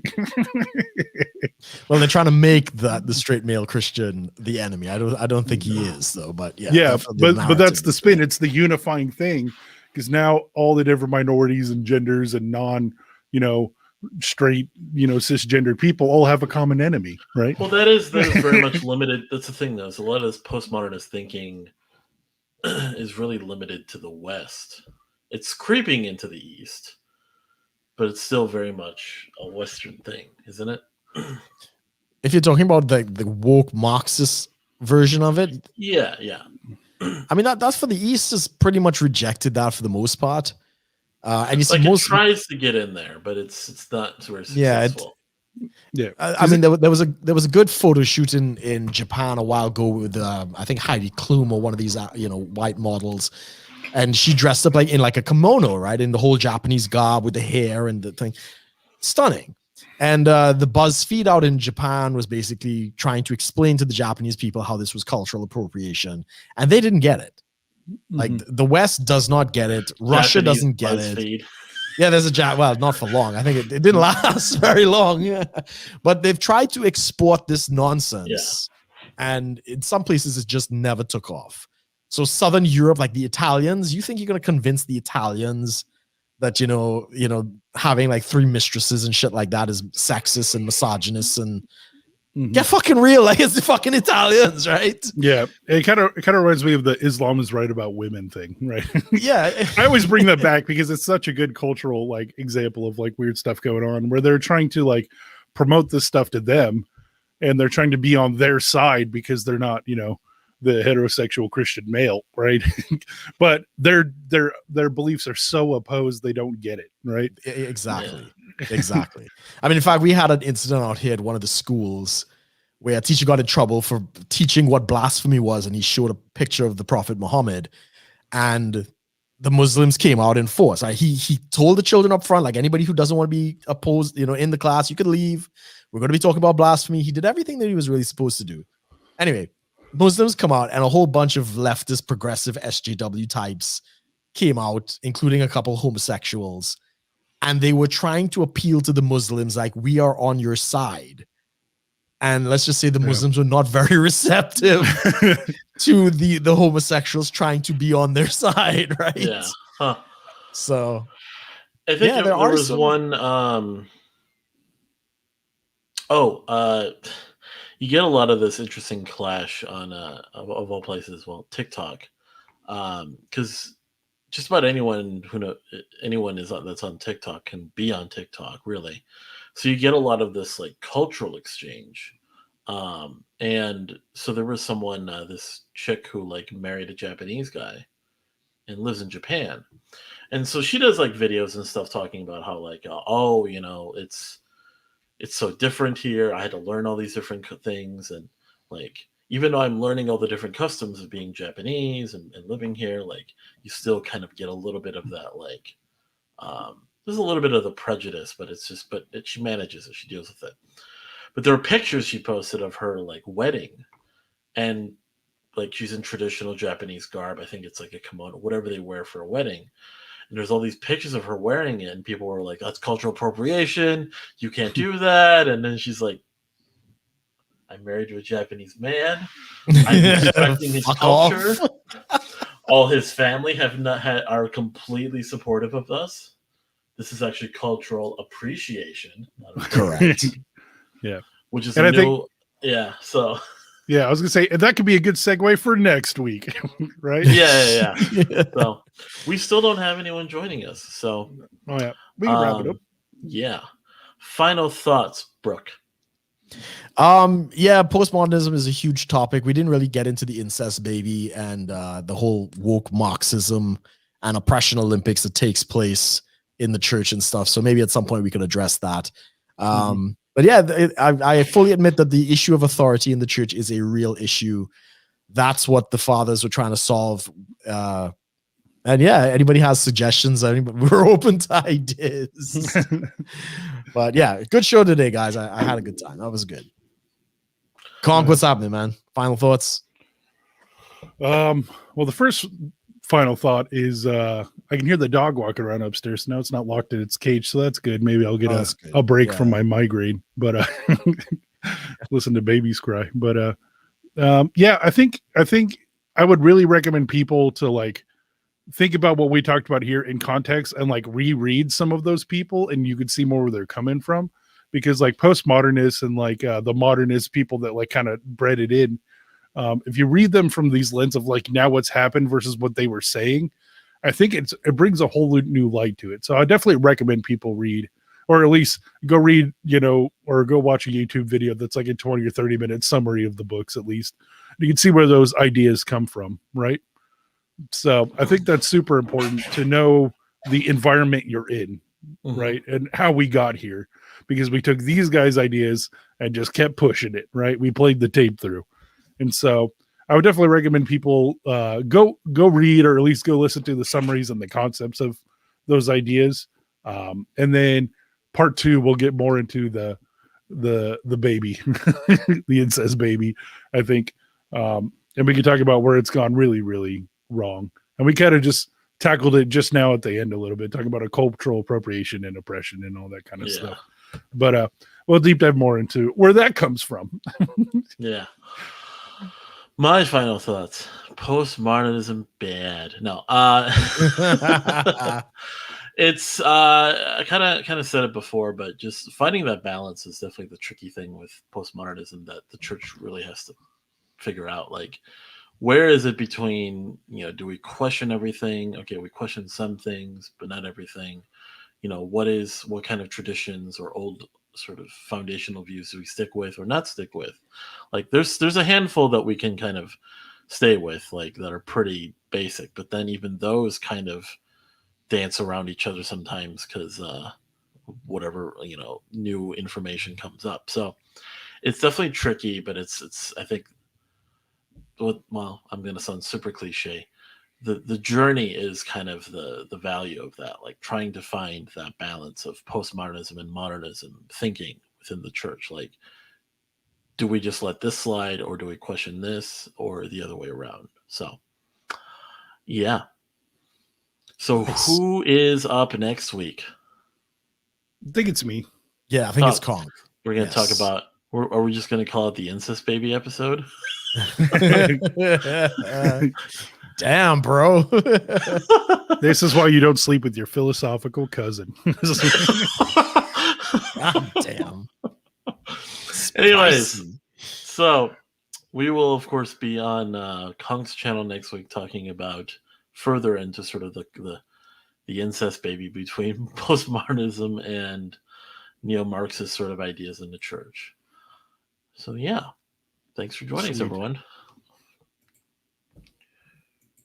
Well, they're trying to make the straight male Christian the enemy. I don't think he is though, but yeah, but that's the spin. It's the unifying thing, because now all the different minorities and genders and non, straight, cisgendered people all have a common enemy, right? Well, that is very much limited. That's the thing, though. Is a lot of this postmodernist thinking is really limited to the West. It's creeping into the East, but it's still very much a Western thing, isn't it? If you're talking about the woke Marxist version of it, yeah. I mean that's for the East has pretty much rejected that for the most part. And you see like most it tries to get in there, but it's not very successful. I mean, there was a good photo shoot in Japan a while ago with I think Heidi Klum or one of these white models, and she dressed up in a kimono, right, in the whole Japanese garb with the hair and the thing, stunning. And the BuzzFeed out in Japan was basically trying to explain to the Japanese people how this was cultural appropriation, and they didn't get it. Like the West does not get it. Russia doesn't get BuzzFeed. it. Yeah, there's well, not for long. I think it didn't last very long. Yeah. But they've tried to export this nonsense. Yeah. And in some places, it just never took off. So Southern Europe, like the Italians, you think you're going to convince the Italians that, having like 3 mistresses and shit like that is sexist and misogynist and get fucking real. Like it's the fucking Italians, right? Yeah. It kind of reminds me of the Islam is right about women thing, right? Yeah. I always bring that back because it's such a good cultural example of weird stuff going on where they're trying to promote this stuff to them, and they're trying to be on their side because they're not, the heterosexual Christian male, right? But their beliefs are so opposed they don't get it, right? Exactly. Exactly. I mean, in fact, we had an incident out here at one of the schools where a teacher got in trouble for teaching what blasphemy was, and he showed a picture of the Prophet Muhammad, and the Muslims came out in force. Right? He told the children up front, like, anybody who doesn't want to be opposed, in the class, you could leave. We're going to be talking about blasphemy. He did everything that he was really supposed to do. Anyway, Muslims come out, and a whole bunch of leftist, progressive SJW types came out, including a couple homosexuals. And they were trying to appeal to the Muslims, like, we are on your side. And let's just say the Muslims were not very receptive to the homosexuals trying to be on their side, right? Yeah. Huh. So I think there was one. You get a lot of this interesting clash on of all places, TikTok, because just about anyone that's on TikTok can be on TikTok, really. So you get a lot of this cultural exchange. And so there was someone, this chick who married a Japanese guy and lives in Japan. And so she does videos and stuff talking about how it's so different here. I had to learn all these different things. And even though I'm learning all the different customs of being Japanese and living here, you still kind of get a little bit of that, there's a little bit of the prejudice, but she manages it. She deals with it. But there are pictures she posted of her wedding, and she's in traditional Japanese garb. I think it's a kimono, whatever they wear for a wedding. And there's all these pictures of her wearing it, and people were like, that's cultural appropriation. You can't do that. And then she's like, I'm married to a Japanese man. I'm respecting his culture. All his family are completely supportive of us. This is actually cultural appreciation. Correct. Yeah. Which is So I was gonna say, and that could be a good segue for next week, right? Yeah. So we still don't have anyone joining us. So we can wrap it up. Yeah. Final thoughts, Brooke. Postmodernism is a huge topic. We didn't really get into the incest baby and the whole woke Marxism and oppression Olympics that takes place in the church and stuff. So maybe at some point we could address that. But yeah, I fully admit that the issue of authority in the church is a real issue. That's what the fathers were trying to solve. And yeah, anybody has suggestions, we're open to ideas. But yeah, good show today, guys. I had a good time. That was good. Conk, what's happening, man? Final thoughts? Well, the first final thought is I can hear the dog walking around upstairs. Now it's not locked in its cage, so that's good. Maybe I'll get a break from my migraine. But listen to babies cry. But yeah, I think I would really recommend people to like think about what we talked about here in context and like reread some of those people, and you could see more where they're coming from. Because like postmodernists and like the modernist people that like kind of bred it in, if you read them from these lens of like now what's happened versus what they were saying, I think it brings a whole new light to it. So I definitely recommend people read, or at least go read, or go watch a YouTube video that's like a 20 or 30-minute summary of the books. At least you can see where those ideas come from, right? So I think that's super important to know the environment you're in, right? And how we got here, because we took these guys' ideas and just kept pushing it, right? We played the tape through. And so I would definitely recommend people go read, or at least go listen to the summaries and the concepts of those ideas. And then part 2, we'll get more into the baby, the incest baby, I think. And we can talk about where it's gone really, really wrong. And we kind of just tackled it just now at the end a little bit, talking about a cultural appropriation and oppression and all that kind of stuff. But we'll deep dive more into where that comes from. Yeah. My final thoughts: postmodernism bad. No, it's I kind of said it before, but just finding that balance is definitely the tricky thing with postmodernism that the church really has to figure out. Like, where is it between, do we question everything? Okay, we question some things, but not everything. What kind of traditions or old sort of foundational views do we stick with or not stick with? Like, there's a handful that we can kind of stay with, like, that are pretty basic, but then even those kind of dance around each other sometimes because whatever, new information comes up. So it's definitely tricky, but it's I think, well, I'm going to sound super cliche. The journey is kind of the value of that, like trying to find that balance of postmodernism and modernism thinking within the church. Like, do we just let this slide, or do we question this, or the other way around? So, yeah. So who is up next week? I think it's me. Yeah, I think it's Conk. We're going to talk about, are we just going to call it the incest baby episode? Damn, bro. This is why you don't sleep with your philosophical cousin. God damn. Anyways, so we will, of course, be on Konk's channel next week talking about further into sort of the incest baby between postmodernism and neo-Marxist sort of ideas in the church. So, yeah. Thanks for joining us, everyone.